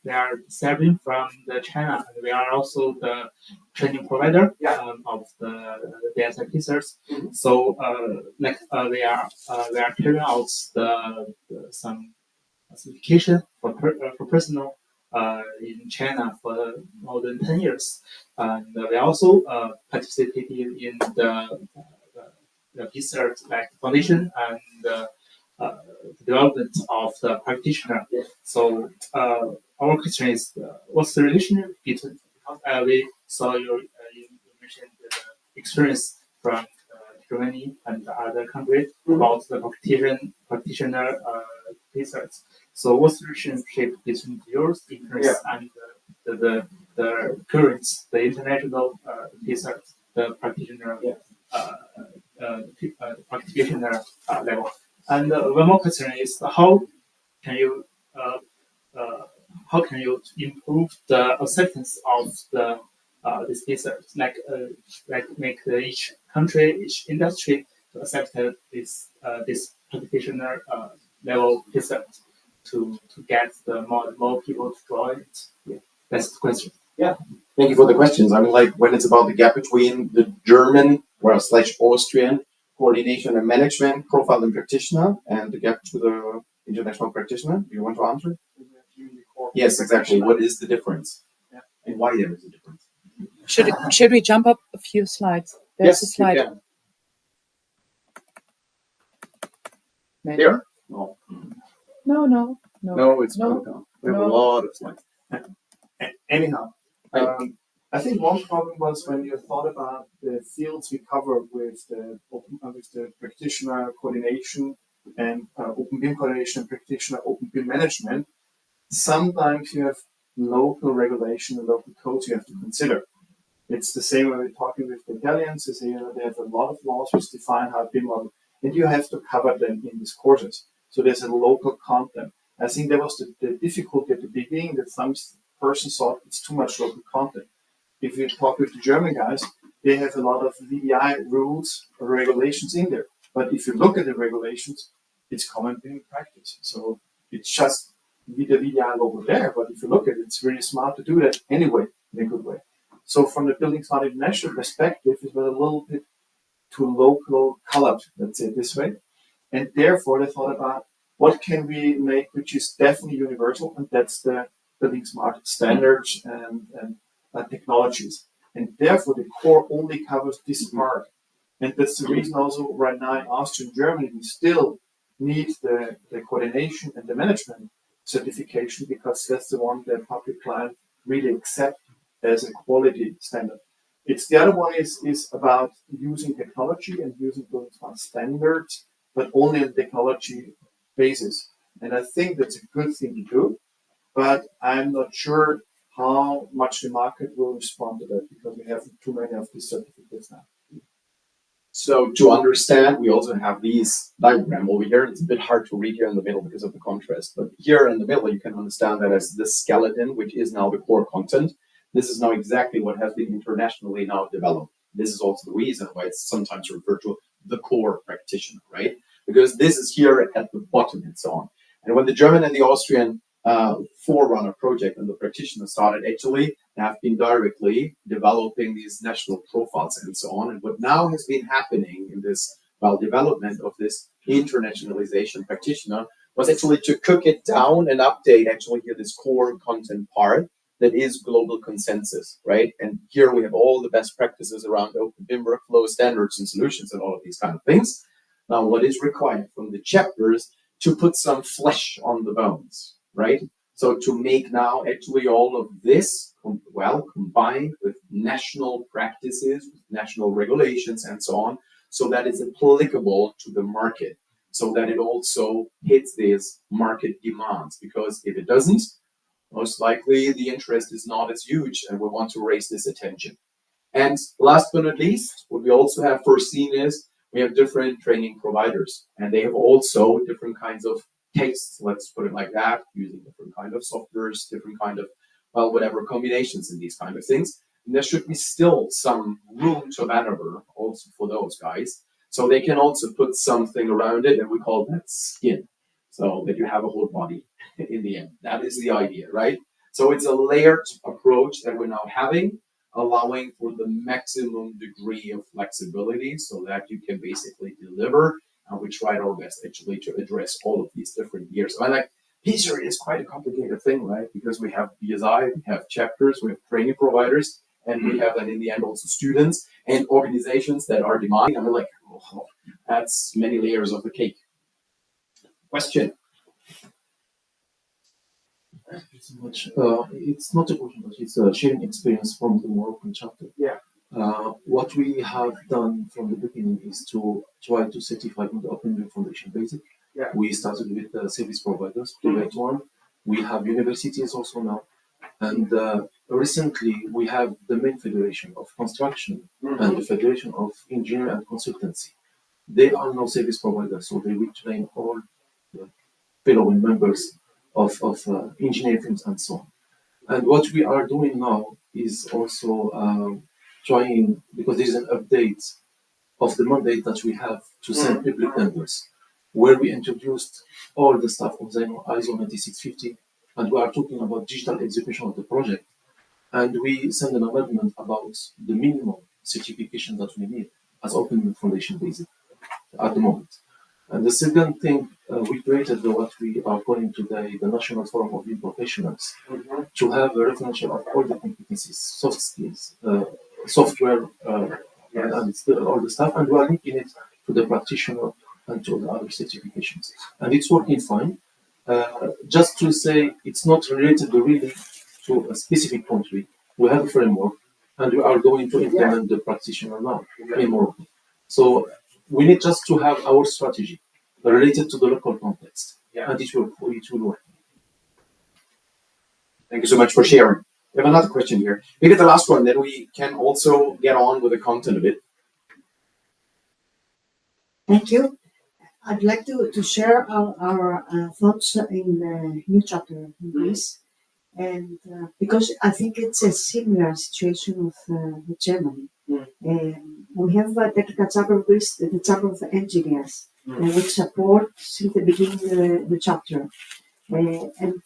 they are serving from the China, and we are also the training provider of the BSI PCerts. So we are carrying out some certification for personal in China for more than 10 years, and we also participated in the PCert like foundation and development of the practitioner. So our question is, what's the relationship between? Because we saw you mentioned the experience from Germany and other countries about the practitioner research. So what's the relationship between yours experience and the current, the international research, the practitioner practitioner level? And one more question is, how can you improve the acceptance of the this research, like make each country, each industry to accept this practitioner level research to get the more people to join it? Yeah, that's the question. Yeah, thank you for the questions. I mean, like when it's about the gap between the German / Austrian coordination and management profile and practitioner and the gap to the international practitioner, do you want to answer? Yes, exactly. What is the difference? And why there is a difference? Should we jump up a few slides? There's a slide. You can. There. No. It's No. going down. We have a lot of slides. Anyhow, I think one problem was when you thought about the fields we cover with the practitioner coordination and open BIM coordination and practitioner open BIM management. Sometimes you have local regulation and local codes you have to consider. It's the same when we're talking with the Italians. They say, they have a lot of laws which define how BIM model, and you have to cover them in these courses. So there's a local content. I think that was the difficulty at the beginning, that some persons thought it's too much local content. If you talk with the German guys, they have a lot of VDI rules or regulations in there. But if you look at the regulations, it's common BIM practice. So it's just with the VDI logo there. But if you look at it, it's really smart to do that anyway in a good way. So from the buildingSMART International perspective, it was a little bit too local colored, let's say it this way. And therefore they thought about what can we make which is definitely universal, and that's the buildingSMART standards and technologies. And therefore the core only covers this part. And that's the reason also right now in Austria and Germany we still need the coordination and the management certification, because that's the one that public client really accept as a quality standard. It's the other one is about using technology and using buildingSMART standards, but only on technology basis. And I think that's a good thing to do, but I'm not sure how much the market will respond to that, because we have too many of these certificates now. So to understand, we also have these diagram over here. It's a bit hard to read here in the middle because of the contrast, but here in the middle, you can understand that as this skeleton, which is now the core content. This is now exactly what has been internationally now developed. This is also the reason why it's sometimes referred to the core practitioner, right? Because this is here at the bottom and so on. And when the German and the Austrian forerunner project and the practitioner started, actually have been directly developing these national profiles and so on. And what now has been happening in this development of this internationalization practitioner was actually to cook it down and update actually here this core content part that is global consensus, right? And here we have all the best practices around open BIM workflow standards and solutions and all of these kind of things. Now, what is required from the chapters to put some flesh on the bones, right? So to make now actually all of this combined with national practices, national regulations and so on, so that it's applicable to the market, so that it also hits these market demands. Because if it doesn't, most likely the interest is not as huge and we want to raise this attention. And last but not least, what we also have foreseen is we have different training providers and they have also different kinds of tastes, let's put it like that, using different kind of softwares, different kind of, whatever combinations in these kind of things. And there should be still some room to maneuver also for those guys. So they can also put something around it and we call that skin. So that you have a whole body in the end. That is the idea, right? So it's a layered approach that we're now having, allowing for the maximum degree of flexibility so that you can basically deliver. And we tried our best actually to address all of these different years. I like PCert is quite a complicated thing, right? Because we have BSI, we have chapters, we have training providers, and we have then in the end also students and organizations that are demanding. And we're like, oh, that's many layers of the cake. Question? Thank you so much. It's not a question, but it's a sharing experience from the Moroccan chapter. Yeah. What we have done from the beginning is to try to certify on the Open BIM Foundation basic. Yeah. We started with service providers, private one. We have universities also now. And recently we have the main federation of construction and the federation of engineering and consultancy. They are now service providers, so they will train all the fellow members of engineering firms and so on. And what we are doing now is also trying, because there is an update of the mandate that we have to send public tenders, where we introduced all the stuff of ISO 9650, and we are talking about digital execution of the project. And we send an amendment about the minimum certification that we need as Open BIM Foundation basic at the moment. And the second thing, we created what we are calling today the National Forum of BIM Professionals, to have a referential of all the competencies, soft skills, software, and all the stuff, and we are linking it to the practitioner and to the other certifications. And it's working fine. Just to say, it's not related really to a specific country. We have a framework, and we are going to implement the practitioner now in Morocco. So we need just to have our strategy related to the local context, and it will work. Thank you so much for sharing. We have another question here. We get the last one, then we can also get on with the content a bit. Thank you. I'd like to share our thoughts in the new chapter in Greece, and because I think it's a similar situation with Germany. We have the technical chapter of Greece, the chapter of engineers, which support since the beginning the chapter. And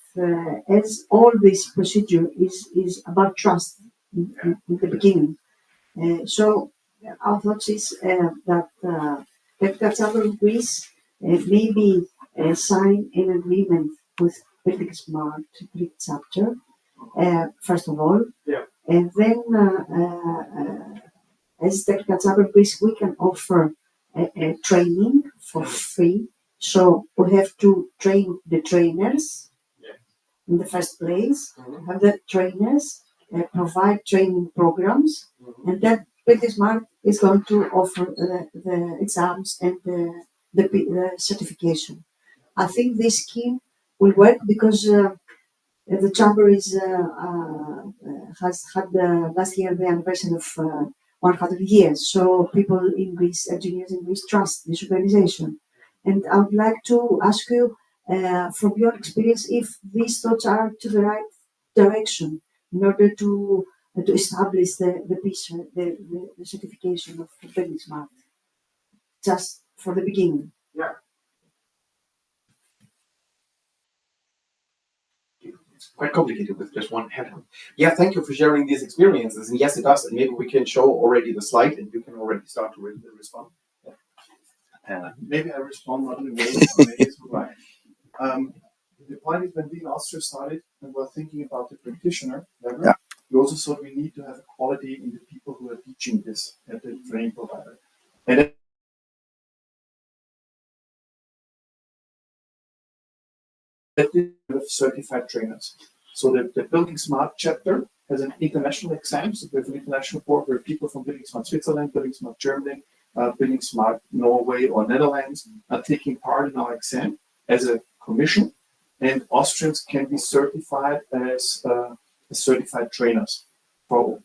as all this procedure is about trust in the beginning. So our thoughts is that technical chapter of Greece maybe sign an agreement with buildingSMART chapter, first of all, and then as technical chapter of Greece we can offer a training for free. So we have to train the trainers in the first place, have the trainers provide training programs, and then buildingSMART is going to offer the exams and the certification. I think this scheme will work because the chamber has had last year the anniversary 100 years. So people in Greece, engineers in Greece, trust this organization. And I would like to ask you, from your experience, if these thoughts are to the right direction in order to establish the PCert, the certification of buildingSMART, just for the beginning. Yeah. It's quite complicated with just one hand. Yeah, thank you for sharing these experiences. And yes, it does. And maybe we can show already the slide and you can already start to respond. Maybe I respond not in a way maybe right. The point is when we in Austria started and were thinking about the practitioner level, we also thought we need to have quality in the people who are teaching this at the training provider. And with certified trainers. So the buildingSMART chapter has an international exam. So we have an international board where people from buildingSMART Switzerland, buildingSMART Germany, buildingSMART Norway or Netherlands are taking part in our exam as a commission. And Austrians can be certified as certified trainers. So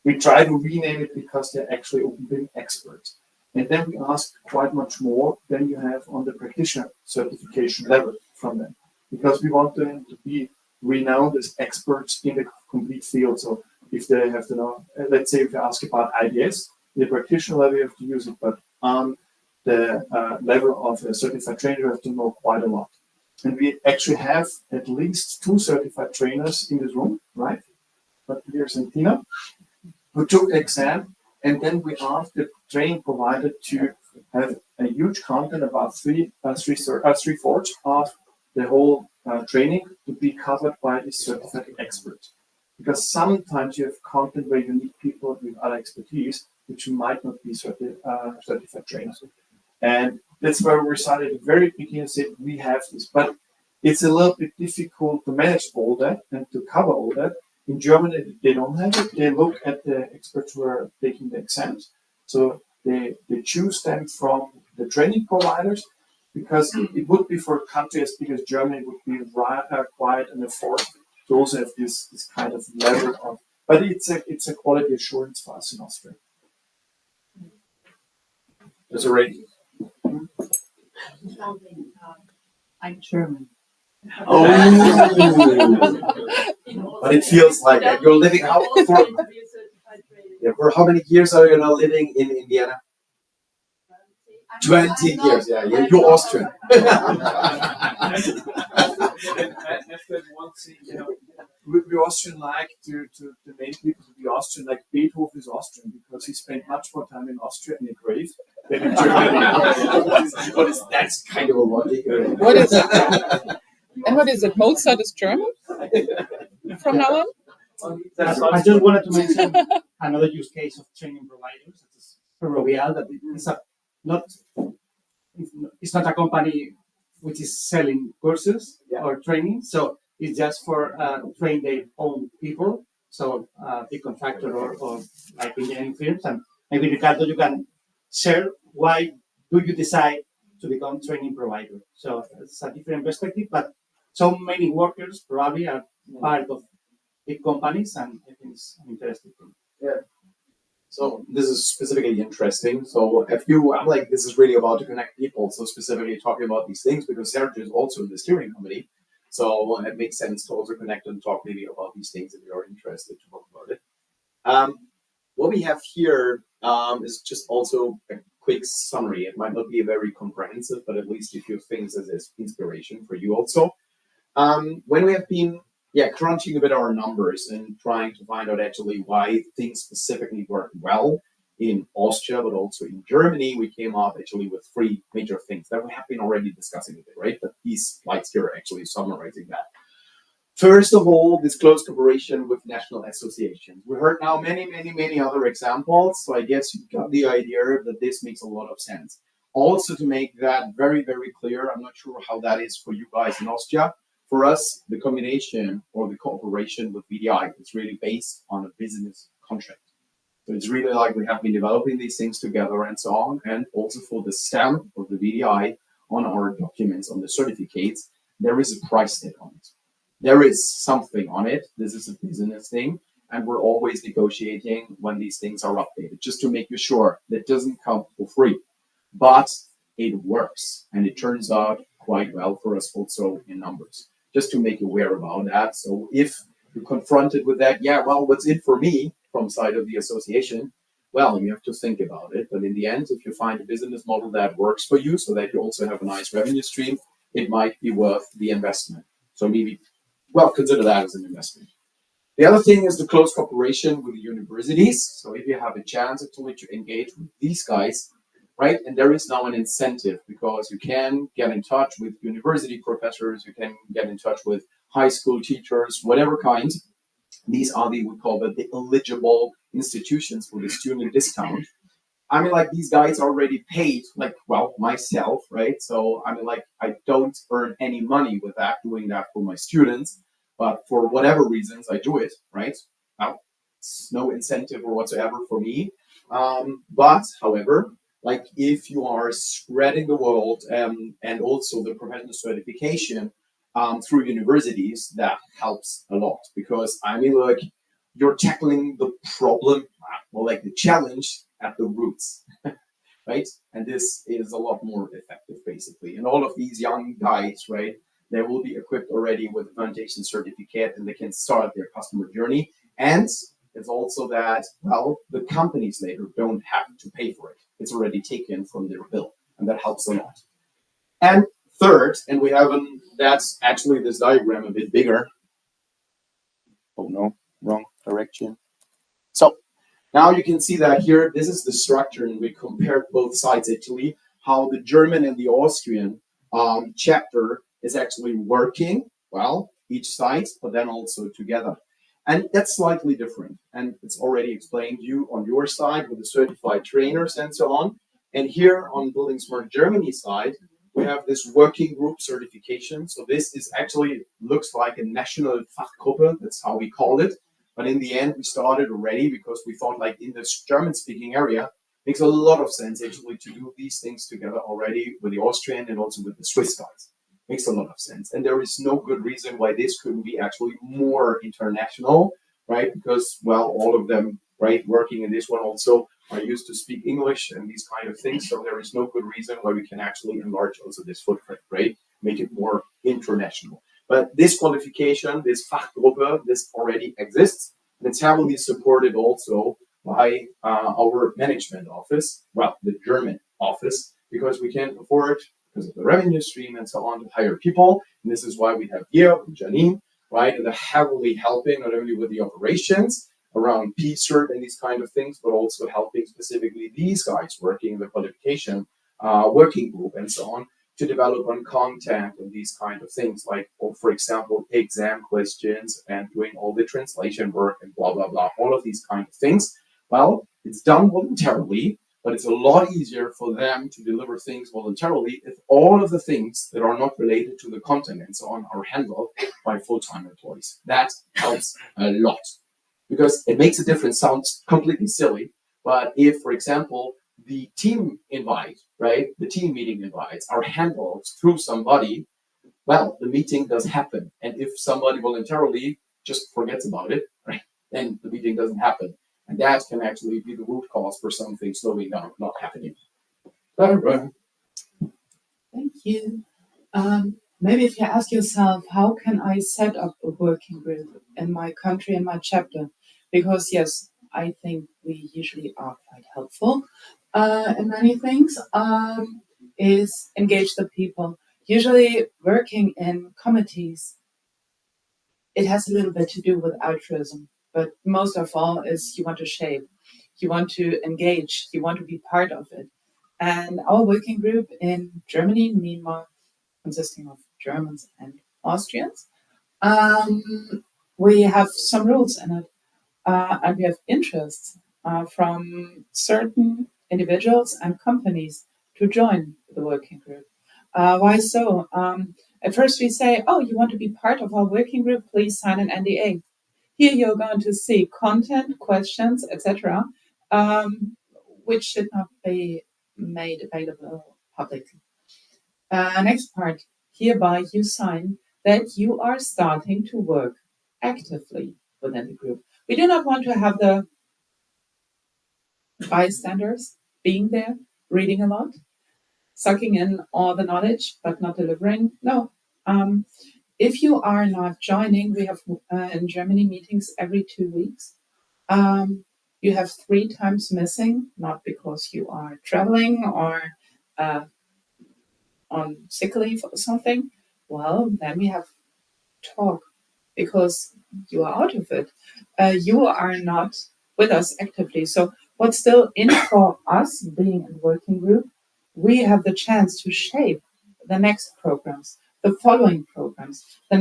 we try to rename it because they're actually open building experts. And then we ask quite much more than you have on the practitioner certification level from them, because we want them to be renowned as experts in the complete field. So if they have to know, let's say if you ask about IDS, the practitioner level you have to use it, but on the level of a certified trainer you have to know quite a lot. And we actually have at least 2 certified trainers in this room, right? But here's Tina, who took the exam, and then we asked the training provider to have a huge content, about three-fourths of the whole training to be covered by the certified expert. Because sometimes you have content where you need people with other expertise, which might not be certified trainers. And that's where we started at the very beginning and said, we have this. But it's a little bit difficult to manage all that and to cover all that. In Germany, they don't have it. They look at the experts who are taking the exams. So they choose them from the training providers, because it would be for a country as big as Germany, it would be quite an effort to also have this kind of level of, but it's a quality assurance for us in Austria. There's a rating. I'm German. Oh, but it feels like that. You're living out for how many years are you now living in Indiana? 20 years, yeah, you're Austrian. We Austrian like to make people to be Austrian, like Beethoven is Austrian because he spent much more time in Austria in a grave than in Germany. That's kind of a logic. What is it? And what is it? Mozart is German from now on? I just wanted to mention another use case of training providers, such as Ferrovial, that it's not a company which is selling courses or training, so it's just for train their own people, so big contractor or like engineering firms. And maybe Ricardo, you can share why do you decide to become training provider? So it's a different perspective, but so many workers probably are part of big companies, and I think it's an interesting thing. Yeah. So this is specifically interesting. So I'm like, this is really about to connect people. So specifically talking about these things because Sergio is also in the steering committee. So it makes sense to also connect and talk maybe about these things if you're interested to talk about it. What we have here is just also a quick summary. It might not be very comprehensive, but at least a few things as inspiration for you also. When we have been crunching a bit our numbers and trying to find out actually why things specifically work well in Austria, but also in Germany, we came up actually with 3 major things that we have been already discussing a bit, right? But these slides here are actually summarizing that. First of all, this close cooperation with national associations. We heard now many other examples, so I guess you got the idea that this makes a lot of sense. Also, to make that very, very clear, I'm not sure how that is for you guys in Austria. For us, the combination or the cooperation with VDI is really based on a business contract. So it's really like we have been developing these things together and so on. And also for the stamp of the VDI on our documents, on the certificates, there is a price tag on it. There is something on it. This is a business thing. and we're always negotiating when these things are updated, just to make you sure that doesn't come for free. But it works, and it turns out quite well for us also in numbers. Just to make you aware about that. So if you're confronted with that, yeah, well, what's in for me from side of the association? Well, you have to think about it. But in the end, if you find a business model that works for you so that you also have a nice revenue stream, it might be worth the investment. So maybe, well, consider that as an investment. The other thing is the close cooperation with the universities. So if you have a chance actually to engage with these guys, right? And there is now an incentive because you can get in touch with university professors, you can get in touch with high school teachers, whatever kind. These are we call the eligible institutions for the student discount. I mean, like these guys already paid, like, well, myself, right? So I mean, like, I don't earn any money with that, doing that for my students, but for whatever reasons, I do it, right? Now, it's no incentive or whatsoever for me. But, however, like if you are spreading the world and also the professional certification through universities, that helps a lot because I mean, like, you're tackling the problem, or like the challenge at the roots, right? And this is a lot more effective, basically. And all of these young guys, right, they will be equipped already with a foundation certificate and they can start their customer journey. And it's also that, well, the companies later don't have to pay for it. It's already taken from their bill, and that helps a lot. And third, and we have that's actually this diagram a bit bigger. Oh no, wrong direction. So now you can see that here, this is the structure, and we compared both sides actually, how the German and the Austrian chapter is actually working, well, each side, but then also together. And that's slightly different. And it's already explained to you on your side with the certified trainers and so on. And here on buildingSMART Germany side, we have this working group certification. So this is actually looks like a national Fachgruppe, that's how we call it. But in the end, we started already because we thought like in this German-speaking area, makes a lot of sense actually to do these things together already with the Austrian and also with the Swiss guys. Makes a lot of sense. And there is no good reason why this couldn't be actually more international, right? Because, well, all of them, right, working in this one also are used to speak English and these kind of things. So there is no good reason why we can actually enlarge also this footprint, right? Make it more international. But this qualification, this Fachgruppe, this already exists. And it's heavily supported also by our management office, well, the German office, because we can afford, because of the revenue stream and so on, to hire people. And this is why we have Gio and Janine, right? And they're heavily helping not only with the operations around PCert and these kind of things, but also helping specifically these guys working in the qualification working group and so on to develop on content and these kind of things, like, for example, exam questions and doing all the translation work and blah, blah, blah, all of these kind of things. Well, it's done voluntarily, but it's a lot easier for them to deliver things voluntarily if all of the things that are not related to the content and so on are handled by full-time employees. That helps a lot because it makes a difference. Sounds completely silly, but if, for example, the team invite, right, the team meeting invites are handled through somebody, well, the meeting does happen. And if somebody voluntarily just forgets about it, right, then the meeting doesn't happen. And that can actually be the root cause for something slowing down, not happening. Thank you. Maybe if you ask yourself, how can I set up a working group in my country, in my chapter? Because yes, I think we usually are quite helpful in many things, is engage the people. Usually working in committees, it has a little bit to do with altruism, but most of all is you want to shape, you want to engage, you want to be part of it. And our working group in Germany, meanwhile, consisting of Germans and Austrians, we have some rules in it, and we have interests from certain individuals and companies to join the working group. Why so? At first we say, oh, you want to be part of our working group, please sign an NDA. Here you're going to see content, questions, etc., which should not be made available publicly. Next part, hereby you sign that you are starting to work actively within the group. We do not want to have the bystanders being there, reading a lot, sucking in all the knowledge, but not delivering. No. If you are not joining, we have in Germany meetings every 2 weeks. You have 3 times missing, not because you are traveling or on sick leave or something. Well, then we have talk because you are out of it. You are not with us actively. So what's still in for us being in working group, we have the chance to shape the next programs, the following programs, the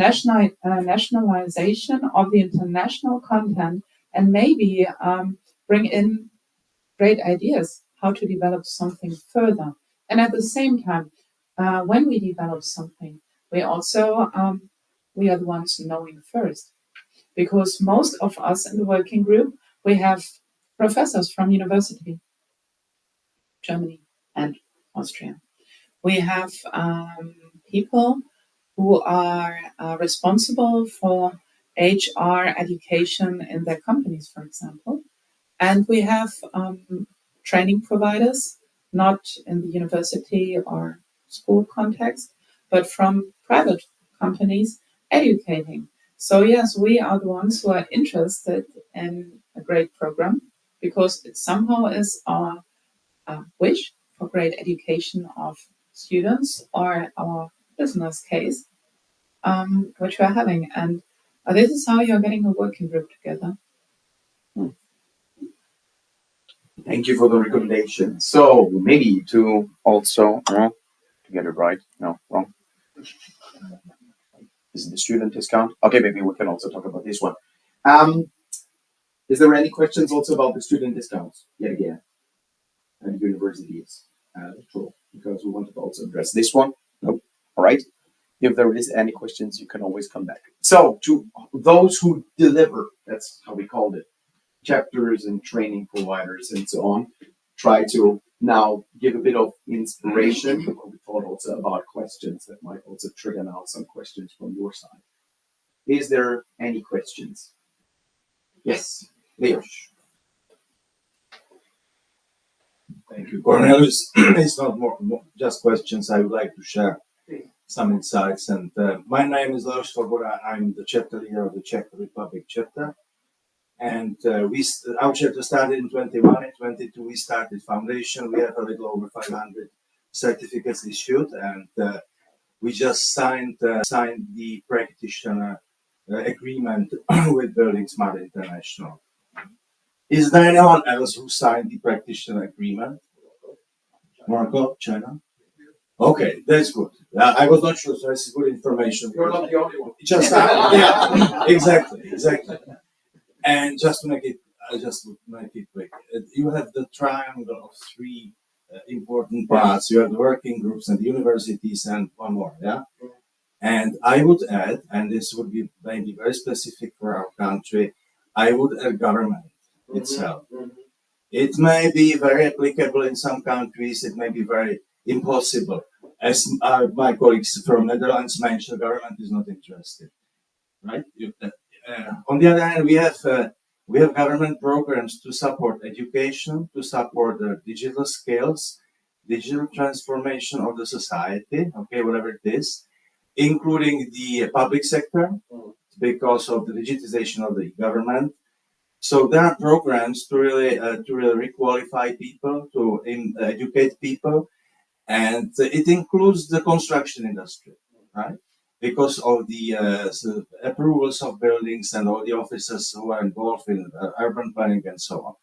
nationalization of the international content, and maybe bring in great ideas how to develop something further. And at the same time, when we develop something, we also we are the ones knowing first, because most of us in the working group, we have professors from university, Germany and Austria. We have people who are responsible for HR education in their companies, for example. And we have training providers, not in the university or school context, but from private companies educating. So yes, we are the ones who are interested in a great program because it somehow is our wish for great education of students or our business case, which we're having. And this is how you're getting a working group together. Thank you for the recommendation. So maybe to also to get it right. No, wrong. Is it the student discount? Okay, maybe we can also talk about this one. Is there any questions also about the student discounts yet again? And universities, true, because we want to also address this one. Nope. All right. If there is any questions, you can always come back. So to those who deliver, that's how we called it, chapters and training providers and so on, try to now give a bit of inspiration. We thought also about questions that might also trigger now some questions from your side. Is there any questions? Yes, Leo. Thank you, Cornelius. It's not more just questions. I would like to share some insights. And my name is Lars Svoboda. I'm the chapter leader of the Czech Republic chapter. And our chapter started in 21. In 22, we started foundation. We have a little over 500 certificates issued, and we just signed the practitioner agreement with buildingSMART International. Is there anyone else who signed the practitioner agreement? Marco, China? Okay, that's good. I was not sure, so this is good information. You're not the only one. Just yeah, exactly. And just to make it quick, you have the triangle of 3 important parts. You have the working groups and the universities and one more, yeah? And I would add, and this would be maybe very specific for our country, I would add government itself. It may be very applicable in some countries, it may be very impossible. As my colleagues from Netherlands mentioned, government is not interested, right? On the other hand, we have government programs to support education, to support the digital skills, digital transformation of the society, okay, whatever it is, including the public sector because of the digitization of the government. So there are programs to really requalify people, to educate people, and it includes the construction industry, right? Because of the approvals of buildings and all the officers who are involved in urban planning and so on.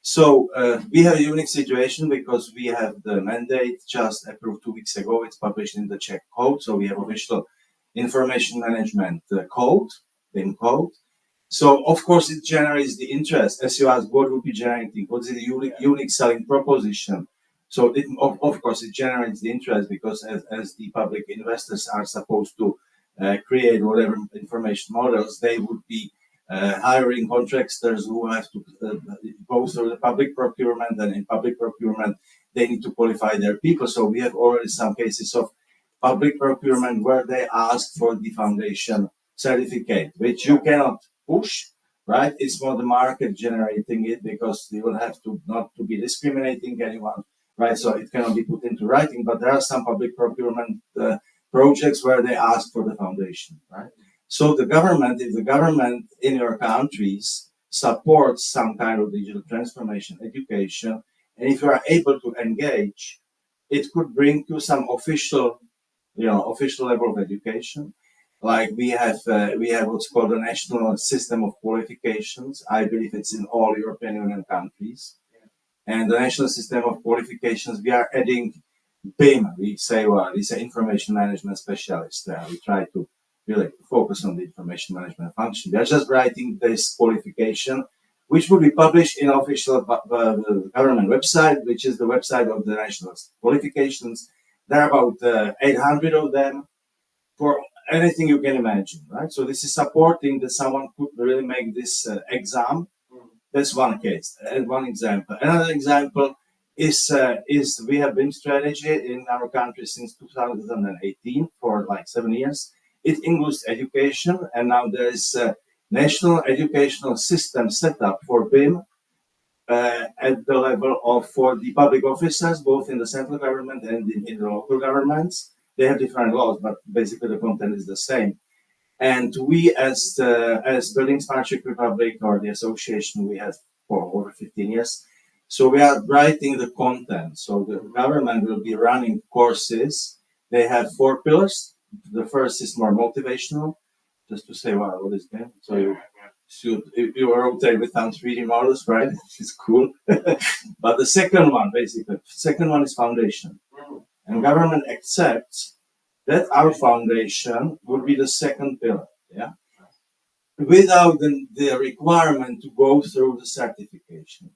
So we have a unique situation because we have the mandate just approved 2 weeks ago. It's published in the Czech code. So we have official information management code, BIM code. So of course it generates the interest. As you asked, what would be generating? What's the unique selling proposition? So of course it generates the interest because as the public investors are supposed to create whatever information models, they would be hiring contractors who have to go through the public procurement, and in public procurement they need to qualify their people. So we have already some cases of public procurement where they ask for the foundation certificate, which you cannot push, right? It's more the market generating it because you will have to not to be discriminating anyone, right? So it cannot be put into writing, but there are some public procurement projects where they ask for the foundation, right? So the government, if the government in your countries supports some kind of digital transformation, education, and if you are able to engage, it could bring to some official, official level of education. Like we have what's called the national system of qualifications. I believe it's in all European Union countries. And the national system of qualifications, we are adding BIM. We say, well, it's an information management specialist. We try to really focus on the information management function. We are just writing this qualification, which will be published in official government website, which is the website of the national qualifications. There are about 800 of them for anything you can imagine, right? So this is supporting that someone could really make this exam. That's one case, one example. Another example is we have BIM strategy in our country since 2018 for like 7 years. It includes education, and now there is a national educational system set up for BIM at the level of for the public officers, both in the central government and in the local governments. They have different laws, but basically the content is the same. And we, as buildingSMART Czech Republic or the association, we have for over 15 years. So we are writing the content. So the government will be running courses. They have 4 pillars. The first is more motivational, just to say, wow, what is that? So you rotate without 3D models, right? It's cool. But the second one is foundation. And government accepts that our foundation would be the second pillar, yeah, without the requirement to go through the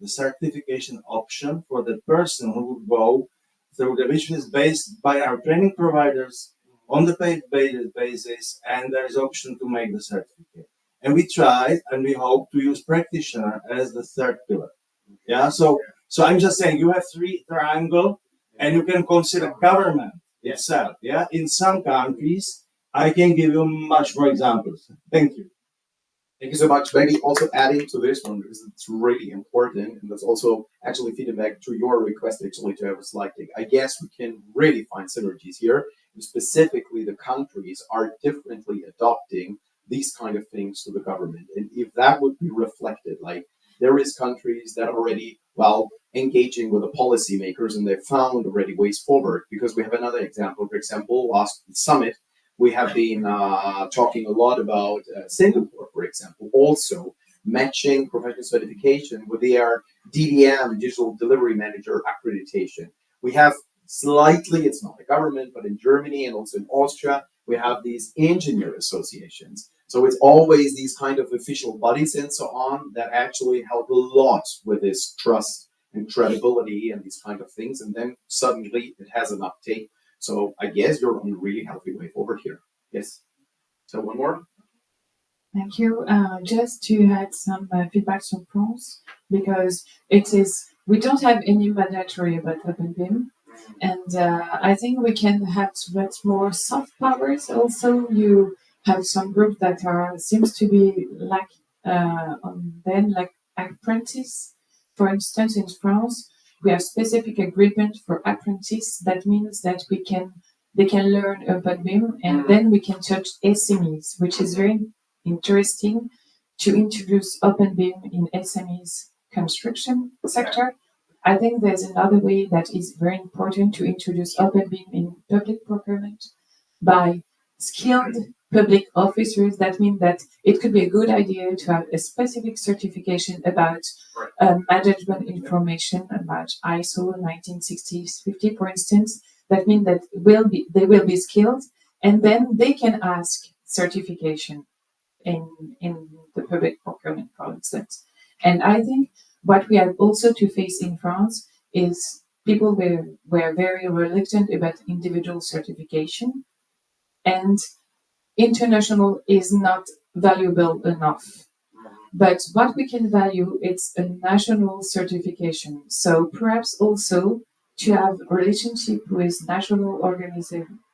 certification option for the person who would go through the, which is based by our training providers on the paid basis, and there is option to make the certificate. And we try and we hope to use practitioner as the third pillar, yeah. So I'm just saying you have 3 triangle, and you can consider government itself. Yeah, in some countries, I can give you much more examples. Thank you. Thank you so much. Maybe also adding to this one, because it's really important, and that's also actually feeding back to your request actually to have a slide deck. I guess we can really find synergies here. Specifically, the countries are differently adopting these kind of things to the government. And if that would be reflected, like there is countries that are already, well, engaging with the policymakers and they've found already ways forward, because we have another example. For example, last summit, we have been talking a lot about Singapore, for example, also matching professional certification with their DDM, Digital Delivery Manager accreditation. We have slightly, it's not the government, but in Germany and also in Austria, we have these engineer associations. So it's always these kind of official bodies and so on that actually help a lot with this trust and credibility and these kind of things. And then suddenly it has an uptake. So I guess you're on a really healthy way forward here. Yes. So one more. Thank you. Just to add some feedback from France, because we don't have any mandatory about OpenBIM, and I think we can have much more soft powers. Also, you have some groups that seems to be like apprentice. For instance, in France, we have specific agreement for apprentice. That means that they can learn OpenBIM, and then we can touch SMEs, which is very interesting to introduce OpenBIM in SMEs construction sector. I think there's another way that is very important to introduce OpenBIM in public procurement by skilled public officers. That means that it could be a good idea to have a specific certification about management information, about ISO 19650, for instance. That means that they will be skilled, and then they can ask certification in the public procurement, for instance. And I think what we have also to face in France is people were very reluctant about individual certification, and international is not valuable enough. But what we can value, it's a national certification. So perhaps also to have a relationship with national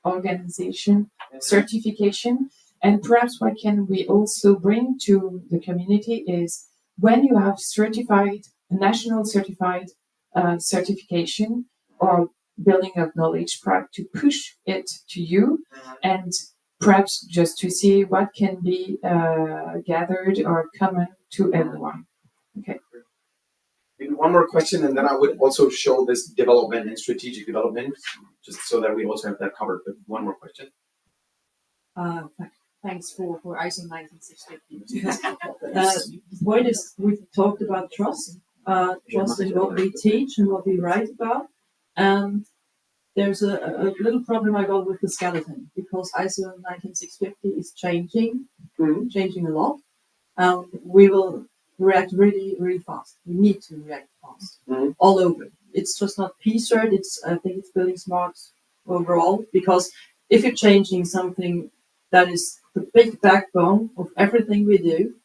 organization certification, And perhaps what can we also bring to the community is when you have national certified certification or building of knowledge, perhaps to push it to you and perhaps just to see what can be gathered or common to everyone. Okay. Maybe one more question, and then I would also show this development and strategic development, just so that we also have that covered. But one more question. Thanks for ISO 19650. What is we've talked about trust, trust in what we teach and what we write about, and there's a little problem I got with the skeleton because ISO 19650 is changing a lot. We will react really fast. We need to react fast all over. It's just not PCert. I think it's buildingSMART overall, because if you're changing something that is the big backbone of everything we do,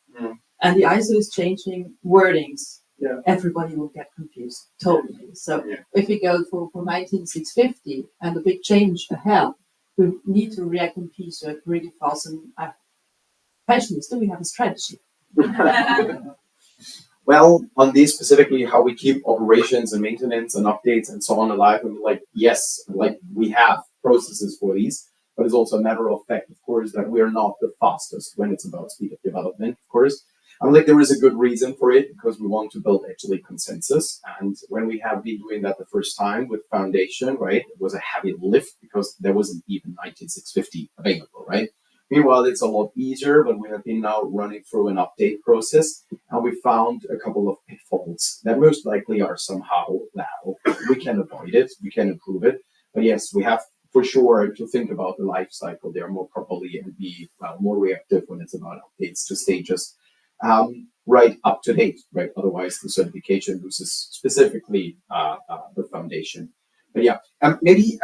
and the ISO is changing wordings, everybody will get confused totally. So if we go for 19650 and the big change ahead, we need to react in PCert really fast. And question is, do we have a strategy? Well, on this specifically, how we keep operations and maintenance and updates and so on alive, and like, yes, like we have processes for these, but it's also a matter of fact, of course, that we're not the fastest when it's about speed of development, of course. I'm like, there is a good reason for it, because we want to build actually consensus. And when we have been doing that the first time with Foundation, right, it was a heavy lift because there wasn't even 19650 available, right? Meanwhile, it's a lot easier, but we have been now running through an update process, and we found a couple of pitfalls that most likely are somehow, well, we can avoid it, we can improve it. But yes, we have for sure to think about the life cycle there more properly and be more reactive when it's about updates to stay just right up to date, right? Otherwise, the certification loses specifically the Foundation. But yeah, maybe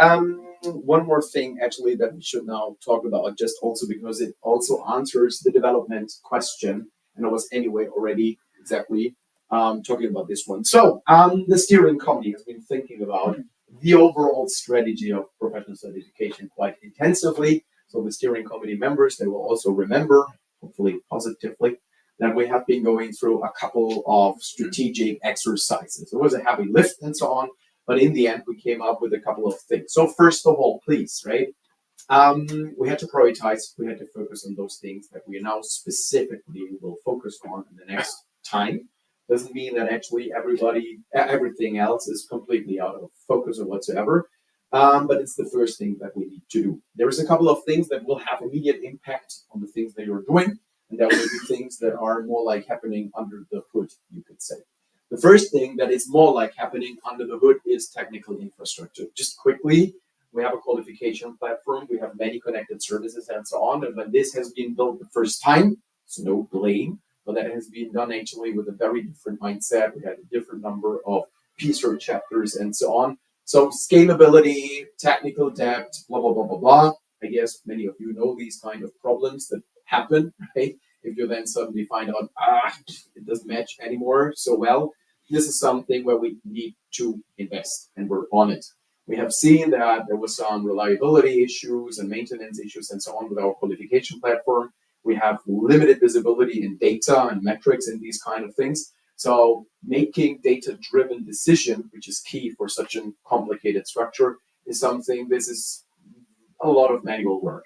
one more thing actually that we should now talk about, just also because it also answers the development question, and I was anyway already exactly talking about this one. So the steering committee has been thinking about the overall strategy of professional certification quite intensively. So the steering committee members, they will also remember, hopefully positively, that we have been going through a couple of strategic exercises. It was a heavy lift and so on, but in the end, we came up with a couple of things. So first of all, please, right? We had to prioritize. We had to focus on those things that we now specifically will focus on in the next time. Doesn't mean that actually everything else is completely out of focus or whatsoever. But it's the first thing that we need to do. There is a couple of things that will have immediate impact on the things that you're doing. And there will be things that are more like happening under the hood, you could say. The first thing that is more like happening under the hood is technical infrastructure. Just quickly, we have a qualification platform, we have many connected services and so on. And when this has been built the first time, it's no blame, but that has been done actually with a very different mindset. We had a different number of PCert chapters and so on. So scalability, technical debt, blah, blah, blah, blah, blah. I guess many of you know these kind of problems that happen, right? If you then suddenly find out, it doesn't match anymore so well. This is something where we need to invest, and we're on it. We have seen that there was some reliability issues and maintenance issues and so on with our qualification platform. We have limited visibility in data and metrics and these kind of things. So making data-driven decision, which is key for such a complicated structure, is something, this is a lot of manual work.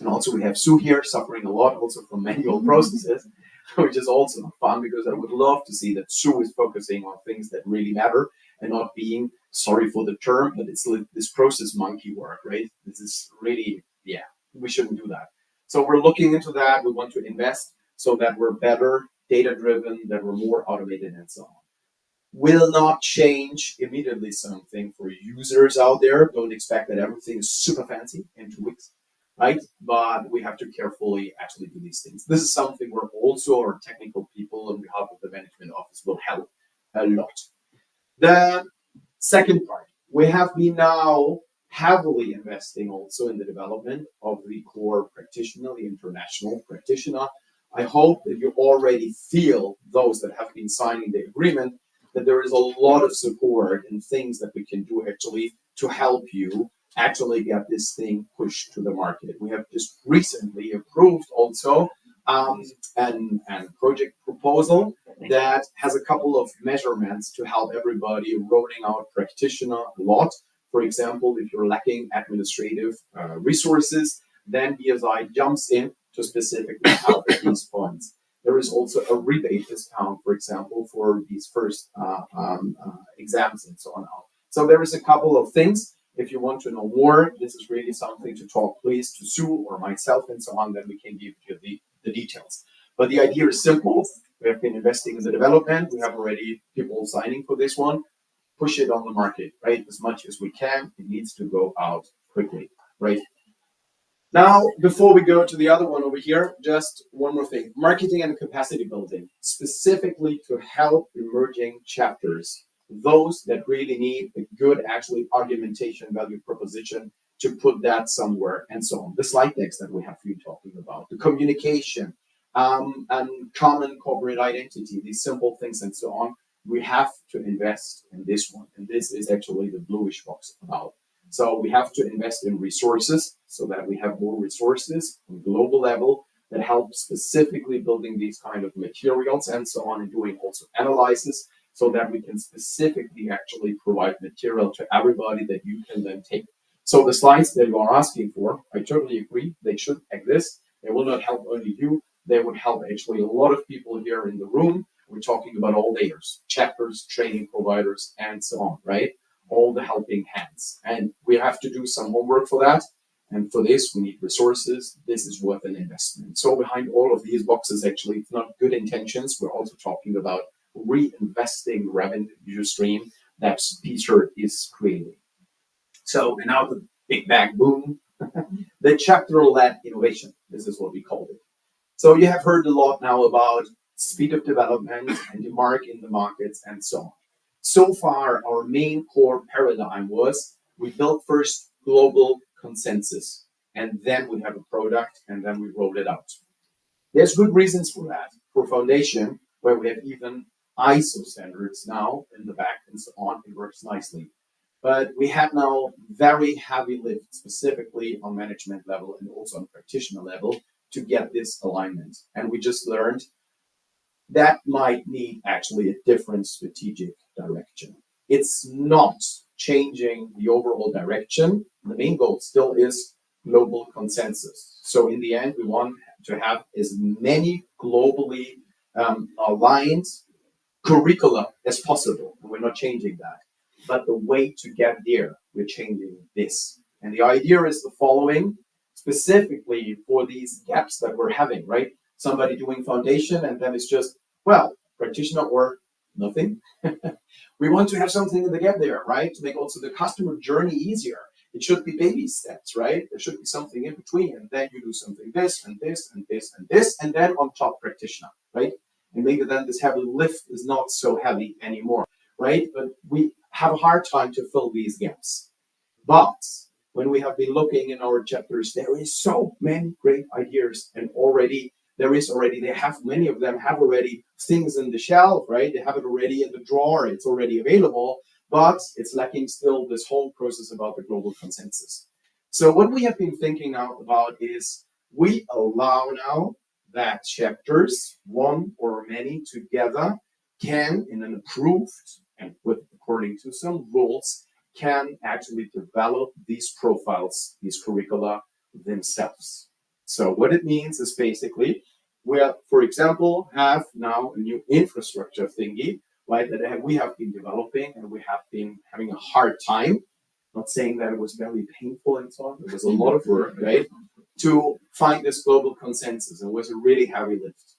And also we have Sue here suffering a lot also from manual processes, which is also not fun, because I would love to see that Sue is focusing on things that really matter and not being, sorry for the term, but it's like this process monkey work, right? This is really, yeah, we shouldn't do that. So we're looking into that. We want to invest so that we're better data-driven, that we're more automated and so on. Will not change immediately something for users out there. Don't expect that everything is super fancy in 2 weeks. Right? But we have to carefully actually do these things. This is something where also our technical people on behalf of the management office will help a lot. The second part, we have been now heavily investing also in the development of the core practitioner, the international practitioner. I hope that you already feel, those that have been signing the agreement, that there is a lot of support and things that we can do actually to help you actually get this thing pushed to the market. We have just recently approved also an project proposal that has a couple of measurements to help everybody rolling out practitioner a lot. For example, if you're lacking administrative resources, then BSI jumps in to specifically help at these points. There is also a rebate discount, for example, for these first exams and so on. So there is a couple of things. If you want to know more, this is really something to talk, please, to Sue or myself and so on, then we can give you the details. But the idea is simple. We have been investing in the development. We have already people signing for this one. Push it on the market, right? As much as we can. It needs to go out quickly, right? Now, before we go to the other one over here, just one more thing. Marketing and capacity building, specifically to help emerging chapters, those that really need a good, actually, argumentation value proposition to put that somewhere and so on. The slide decks that we have for you talking about, the communication, and common corporate identity, these simple things and so on. We have to invest in this one. And this is actually the bluish box about. So we have to invest in resources so that we have more resources on global level that help specifically building these kind of materials and so on, and doing also analysis so that we can specifically actually provide material to everybody that you can then take. So the slides that you are asking for, I totally agree, they should exist. They will not help only you, they would help actually a lot of people here in the room. We're talking about all layers, chapters, training providers, and so on, right? All the helping hands. And we have to do some homework for that. And for this, we need resources. This is worth an investment. So behind all of these boxes, actually, it's not good intentions. We're also talking about reinvesting revenue stream that PCert is creating. So, and now the big bang boom, the chapter-led innovation. This is what we called it. So you have heard a lot now about speed of development and the mark in the markets and so on. So far, our main core paradigm was we built first global consensus, and then we have a product, and then we roll it out. There's good reasons for that. For foundation, where we have even ISO standards now in the back and so on, it works nicely. But we have now very heavy lift, specifically on management level and also on practitioner level, to get this alignment. And we just learned that might need actually a different strategic direction. It's not changing the overall direction. The main goal still is global consensus. So in the end, we want to have as many globally aligned curricula as possible. And we're not changing that. But the way to get there, we're changing this. And the idea is the following, specifically for these gaps that we're having, right? Somebody doing foundation and then it's just, well, practitioner or nothing. We want to have something in the gap there, right? To make also the customer journey easier. It should be baby steps, right? There should be something in between, and then you do something this and this and this and this, and then on top practitioner, right? And maybe then this heavy lift is not so heavy anymore, right? But we have a hard time to fill these gaps. But when we have been looking in our chapters, there is so many great ideas, and many of them have already things in the shelf, right? They have it already in the drawer, it's already available, but it's lacking still this whole process about the global consensus. So what we have been thinking now about is we allow now that chapters, one or many together, can, in an approved and with according to some rules, can actually develop these profiles, these curricula themselves. So what it means is basically, we'll, for example, have now a new infrastructure thingy, right, that we have been developing and we have been having a hard time, not saying that it was very painful and so on, it was a lot of work, right, to find this global consensus. It was a really heavy lift.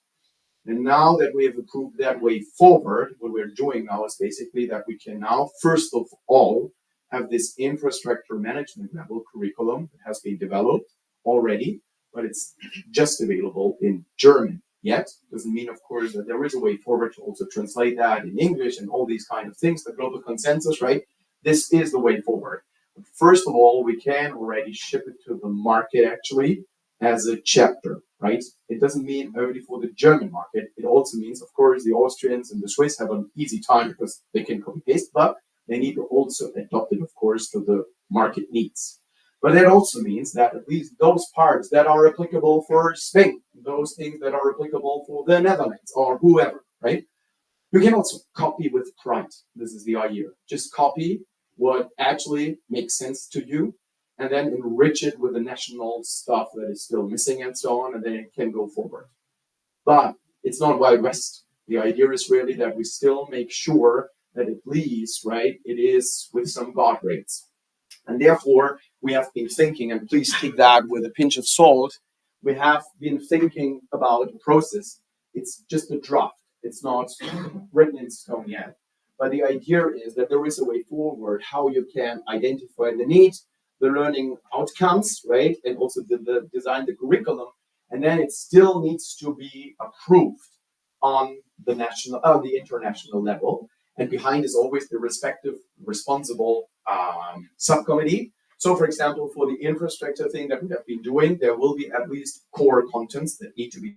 And now that we have approved that way forward, what we're doing now is basically that we can now, first of all, have this infrastructure management level curriculum that has been developed already, but it's just available in German yet. Doesn't mean, of course, that there is a way forward to also translate that in English and all these kind of things, the global consensus, right? This is the way forward. But first of all, we can already ship it to the market actually as a chapter, right? It doesn't mean only for the German market. It also means, of course, the Austrians and the Swiss have an easy time because they can copy paste, but they need to also adopt it, of course, to the market needs. But that also means that at least those parts that are applicable for Spain, those things that are applicable for the Netherlands or whoever, right? You can also copy with pride. This is the idea. Just copy what actually makes sense to you and then enrich it with the national stuff that is still missing and so on, and then it can go forward. But it's not Wild West. The idea is really that we still make sure that at least, right, it is with some guardrails. And therefore, we have been thinking, and please take that with a pinch of salt, we have been thinking about a process. It's just a draft. It's not written in stone yet. But the idea is that there is a way forward how you can identify the need, the learning outcomes, right? And also design the curriculum. And then it still needs to be approved on the the international level. And behind is always the respective responsible subcommittee. So, for example, for the infrastructure thing that we have been doing, there will be at least core contents that need to be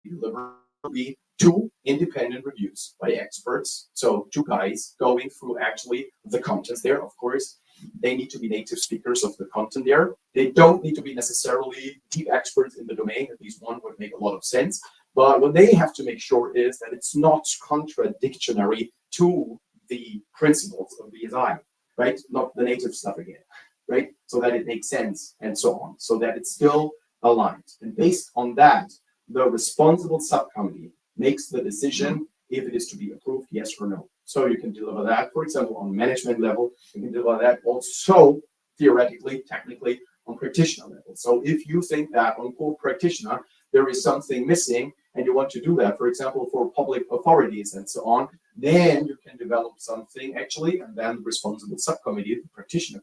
delivered. Will be 2 independent reviews by experts. So 2 guys going through actually the contents there. Of course, they need to be native speakers of the content there. They don't need to be necessarily deep experts in the domain. At least one would make a lot of sense. But what they have to make sure is that it's not contradictory to the principles of BSI, right? Not the native stuff again, right? So that it makes sense and so on, so that it's still aligned. And based on that, the responsible subcommittee makes the decision if it is to be approved, yes or no. So you can deliver that, for example, on management level. You can deliver that also theoretically, technically, on practitioner level. So if you think that on core practitioner, there is something missing and you want to do that, for example, for public authorities and so on, then you can develop something actually, and then the responsible subcommittee, the practitioner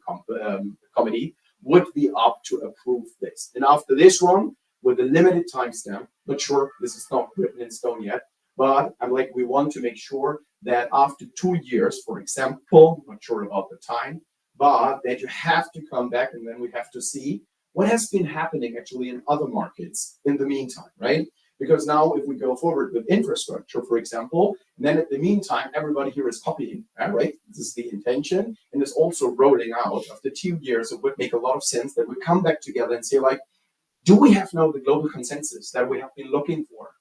committee, would be up to approve this. And after this one, with a limited timestamp, not sure, this is not written in stone yet, but we want to make sure that after 2 years, for example, not sure about the time, but that you have to come back and then we have to see what has been happening actually in other markets in the meantime, right? Because now if we go forward with infrastructure, for example, then at the meantime, everybody here is copying, right? This is the intention. And it's also rolling out after 2 years. It would make a lot of sense that we come back together and say like, do we have now the global consensus that we have been looking for?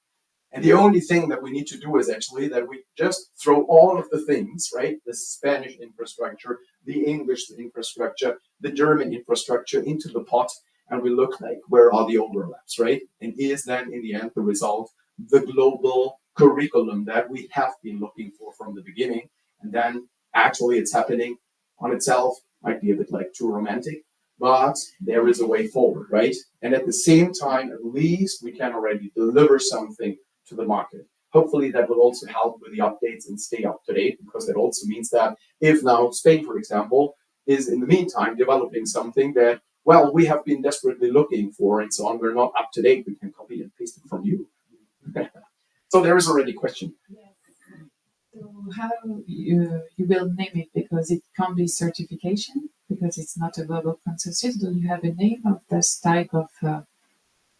And the only thing that we need to do is actually that we just throw all of the things, right? The Spanish infrastructure, the English infrastructure, the German infrastructure into the pot, and we look like where are the overlaps, right? And is then in the end the result the global curriculum that we have been looking for from the beginning? And then actually it's happening on itself, might be a bit like too romantic, but there is a way forward, right? And at the same time, at least we can already deliver something to the market. Hopefully that will also help with the updates and stay up to date, because that also means that if now Spain, for example, is in the meantime developing something that, well, we have been desperately looking for and so on, we're not up to date, we can copy and paste it from you. So there is already a question. So how you will name it, because it can't be certification, because it's not a global consensus. Do you have a name of this type of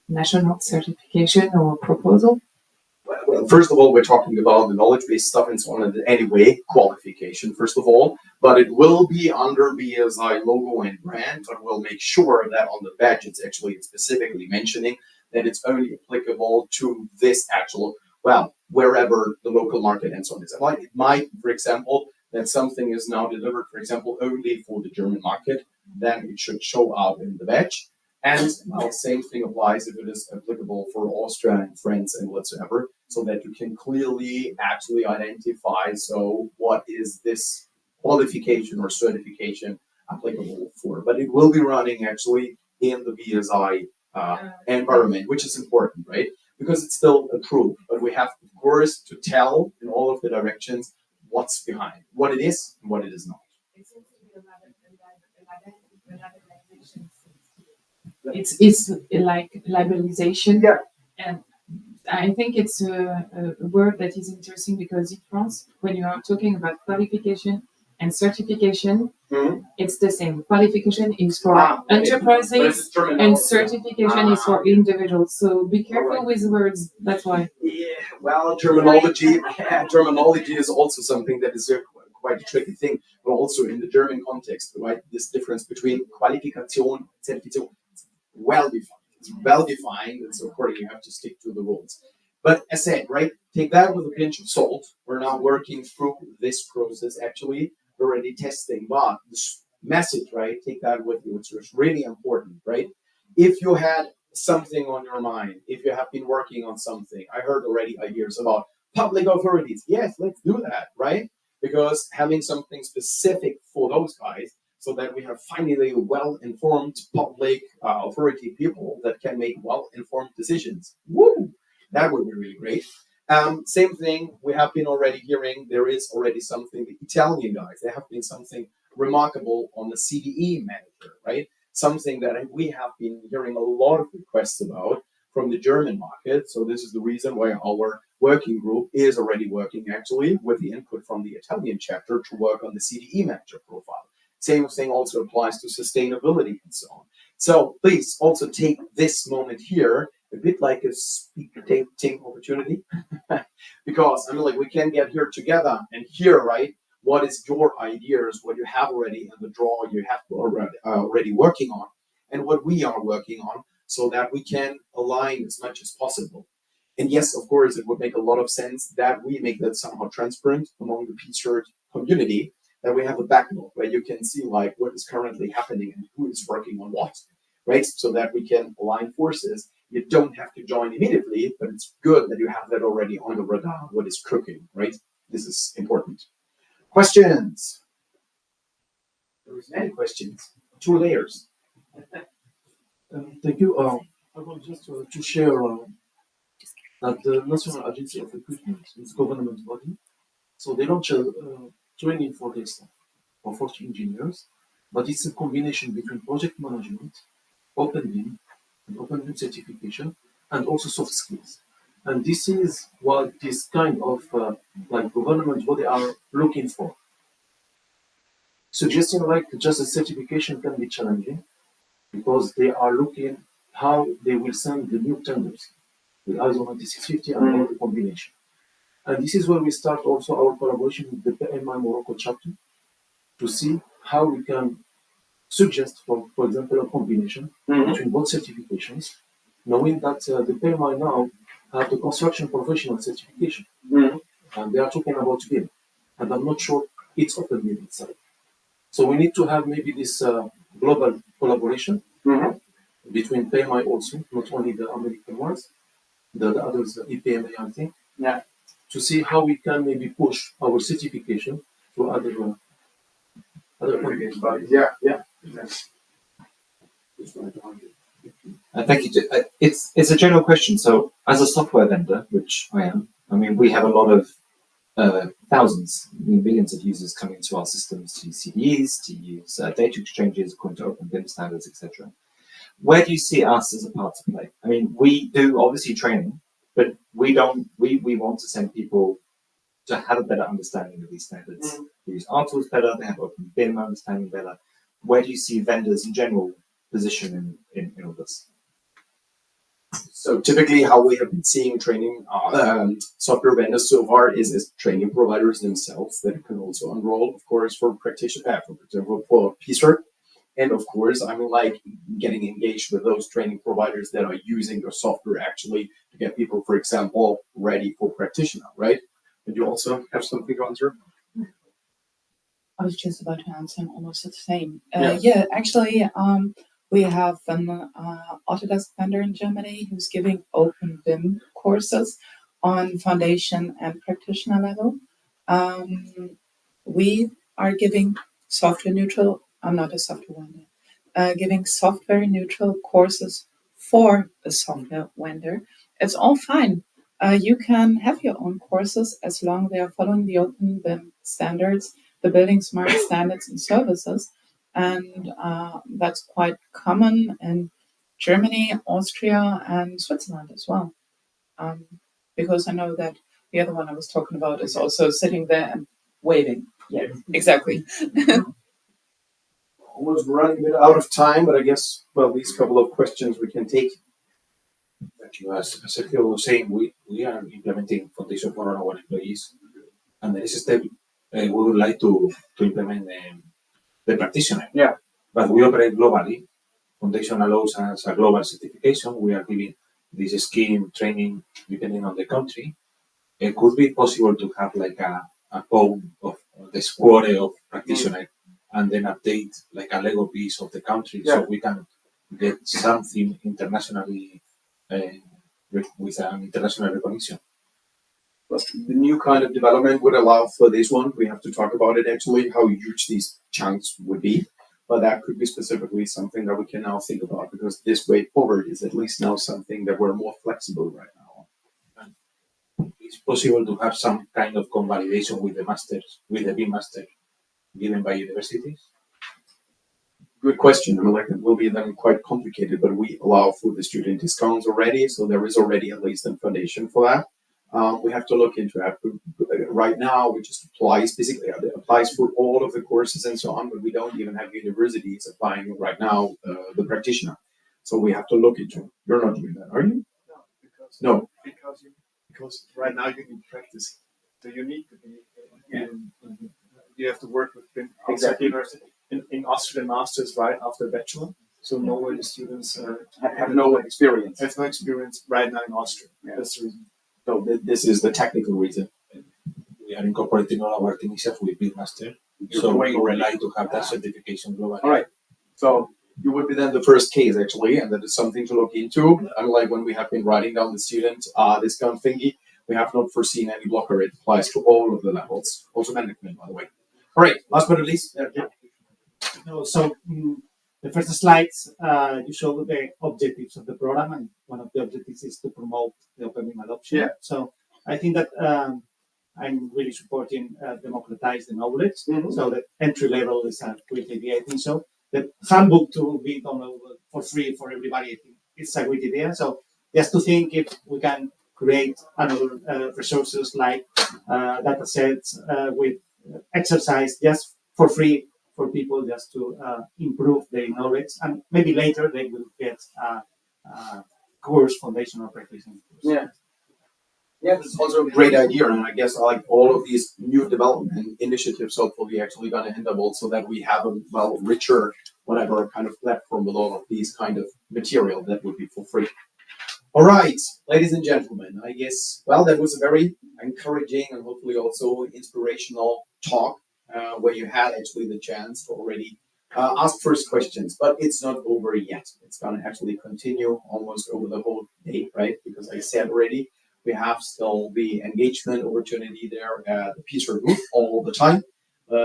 national certification or proposal? Well, first of all, we're talking about the knowledge-based stuff and so on, and anyway, qualification, first of all, but it will be under BSI logo and brand, but we'll make sure that on the badge it's actually specifically mentioning that it's only applicable to this actual, well, wherever the local market and so on is. It might, for example, that something is now delivered, for example, only for the German market, then it should show up in the badge. And now, same thing applies if it is applicable for Austria and France and whatsoever, so that you can clearly actually identify, so what is this qualification or certification applicable for. But it will be running actually in the BSI environment, which is important, right? Because it's still approved, but we have, of course, to tell in all of the directions what's behind, what it is and what it is not. It's like labelization. Yeah. And I think it's a word that is interesting, because in France, when you are talking about qualification and certification, it's the same. Qualification is for enterprises and certification is for individuals. So be careful with words. That's why. Yeah, well, terminology is also something that is quite a tricky thing, but also in the German context, right? This difference between Qualifikation and Zertifizierung is well defined. It's well defined, and so accordingly you have to stick to the rules. But as said, right, take that with a pinch of salt. We're now working through this process actually. We're already testing, but this message, right, take that with you. It's really important, right? If you had something on your mind, if you have been working on something, I heard already ideas about public authorities. Yes, let's do that, right? Because having something specific for those guys so that we have finally well-informed public authority people that can make well-informed decisions. Woo! That would be really great. Same thing we have been already hearing. There is already something, the Italian guys, there have been something remarkable on the CDE manager, right? Something that we have been hearing a lot of requests about from the German market. So this is the reason why our working group is already working actually with the input from the Italian chapter to work on the CDE manager profile. Same thing also applies to sustainability and so on. So please also take this moment here a bit like a speaker taking opportunity because I mean, like we can get here together and hear, right? What is your ideas, what you have already in the draw, you have already working on, and what we are working on, so that we can align as much as possible. And yes, of course, it would make a lot of sense that we make that somehow transparent among the PCert community, that we have a backlog where you can see like what is currently happening and who is working on what, right? So that we can align forces. You don't have to join immediately, but it's good that you have that already on the radar, what is cooking, right? This is important. Questions? There's many questions. 2 layers. Thank you. I want just to share that the National Agency of Equipment is a government body. So they launch a training for their staff, for 40 engineers, but it's a combination between project management, open BIM, and open BIM certification, and also soft skills. And this is what this kind of like government body are looking for. Suggesting like just a certification can be challenging because they are looking how they will send the new tenders with ISO 9650 and all the combination. And this is where we start also our collaboration with the PMI Morocco chapter to see how we can suggest, for example, a combination between both certifications, knowing that the PMI now have the construction professional certification. And they are talking about BIM. And I'm not sure it's open BIM itself. So we need to have maybe this global collaboration between PMI also, not only the American ones, the others, the EPMA, I think, to see how we can maybe push our certification to other countries. Yeah. Thank you. It's a general question. So, as a software vendor, which I am, I mean, we have a lot of thousands, millions of users coming to our systems to use CDEs, to use data exchanges according to open BIM standards, etc. Where do you see us as a part to play? I mean, we do obviously training, but we don't. We want to send people to have a better understanding of these standards. They use our tools better. They have open BIM understanding better. Where do you see vendors in general position in all this? So typically how we have been seeing training software vendors so far is training providers themselves that can also enroll, of course, for practitioner, for PCert. And of course, I mean, like getting engaged with those training providers that are using your software actually to get people, for example, ready for practitioner, right? And you also have something to answer? I was just about to answer almost the same. Yeah. Actually, we have an Autodesk vendor in Germany who's giving open BIM courses on foundation and practitioner level. We are giving software neutral, I'm not a software vendor, giving software neutral courses for a software vendor. It's all fine. You can have your own courses as long as they are following the open BIM standards, the buildingSMART standards and services. And that's quite common in Germany, Austria, and Switzerland as well. Because I know that the other one I was talking about is also sitting there and waving. Yeah, exactly. Almost running a bit out of time, but I guess, well, these couple of questions we can take. Thank you. As Sergio was saying, we are implementing foundation for our employees, and there is a step we would like to implement the practitioner. Yeah. But we operate globally. Foundation allows us a global certification. We are giving this scheme training depending on the country. It could be possible to have like a poem of the squad of practitioner and then update like a Lego piece of the country so we can get something internationally with an international recognition. But the new kind of development would allow for this one. We have to talk about it actually, how huge these chunks would be. But that could be specifically something that we can now think about because this way forward is at least now something that we're more flexible right now. And it's possible to have some kind of convalidation with the masters, with the B master given by universities. Good question. I mean, like it will be then quite complicated, but we allow for the student discounts already, so there is already at least a foundation for that. We have to look into that. Right now, it just applies basically. It applies for all of the courses and so on, but we don't even have universities applying right now the practitioner. So we have to look into it. You're not doing that, are you? No. Because right now you need practice. So you need to be you have to work with outside university. In Austria, masters right after bachelor. So nowhere the students have no experience. Have no experience right now in Austria. Yeah. That's the reason. So this is the technical reason. We are incorporating all our technicians with Big Master, so we would like to have that certification globally. All right. So you would be then the first case actually, and that is something to look into. Unlike when we have been writing down the student discount thingy, we have not foreseen any blocker. It applies to all of the levels, also management, by the way. All right. Last but not least. No, so the first slides, you show the objectives of the program, and one of the objectives is to promote the open BIM adoption. Yeah. So I think that I'm really supporting democratize the knowledge. So the entry level is a great idea. I think so. The handbook to be downloadable for free for everybody, I think it's a great idea. So just to think if we can create another resources like data sets with exercise just for free for people just to improve their knowledge, and maybe later they will get a course, foundational practitioner course. Yeah. Yeah, this is also a great idea, and I guess like all of these new development initiatives hopefully actually going to end up also that we have a richer whatever kind of platform with all of these kind of material that would be for free. All right, ladies and gentlemen, I guess that was a very encouraging and hopefully also inspirational talk where you had actually the chance to already ask first questions, but it's not over yet. It's going to actually continue almost over the whole day, right? Because I said already, we have still the engagement opportunity there at the PCert booth all the time,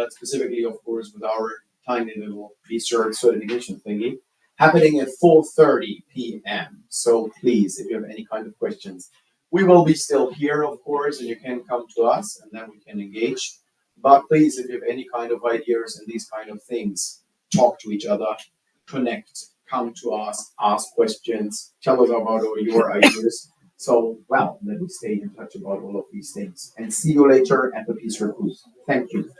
specifically, of course, with our tiny little PCert certification thingy, happening at 4:30 p.m. So please, if you have any kind of questions, we will be still here, of course, and you can come to us and then we can engage. But please, if you have any kind of ideas and these kind of things, talk to each other, connect, come to us, ask questions, tell us about your ideas. So, let me stay in touch about all of these things. And see you later at the PCert booth. Thank you.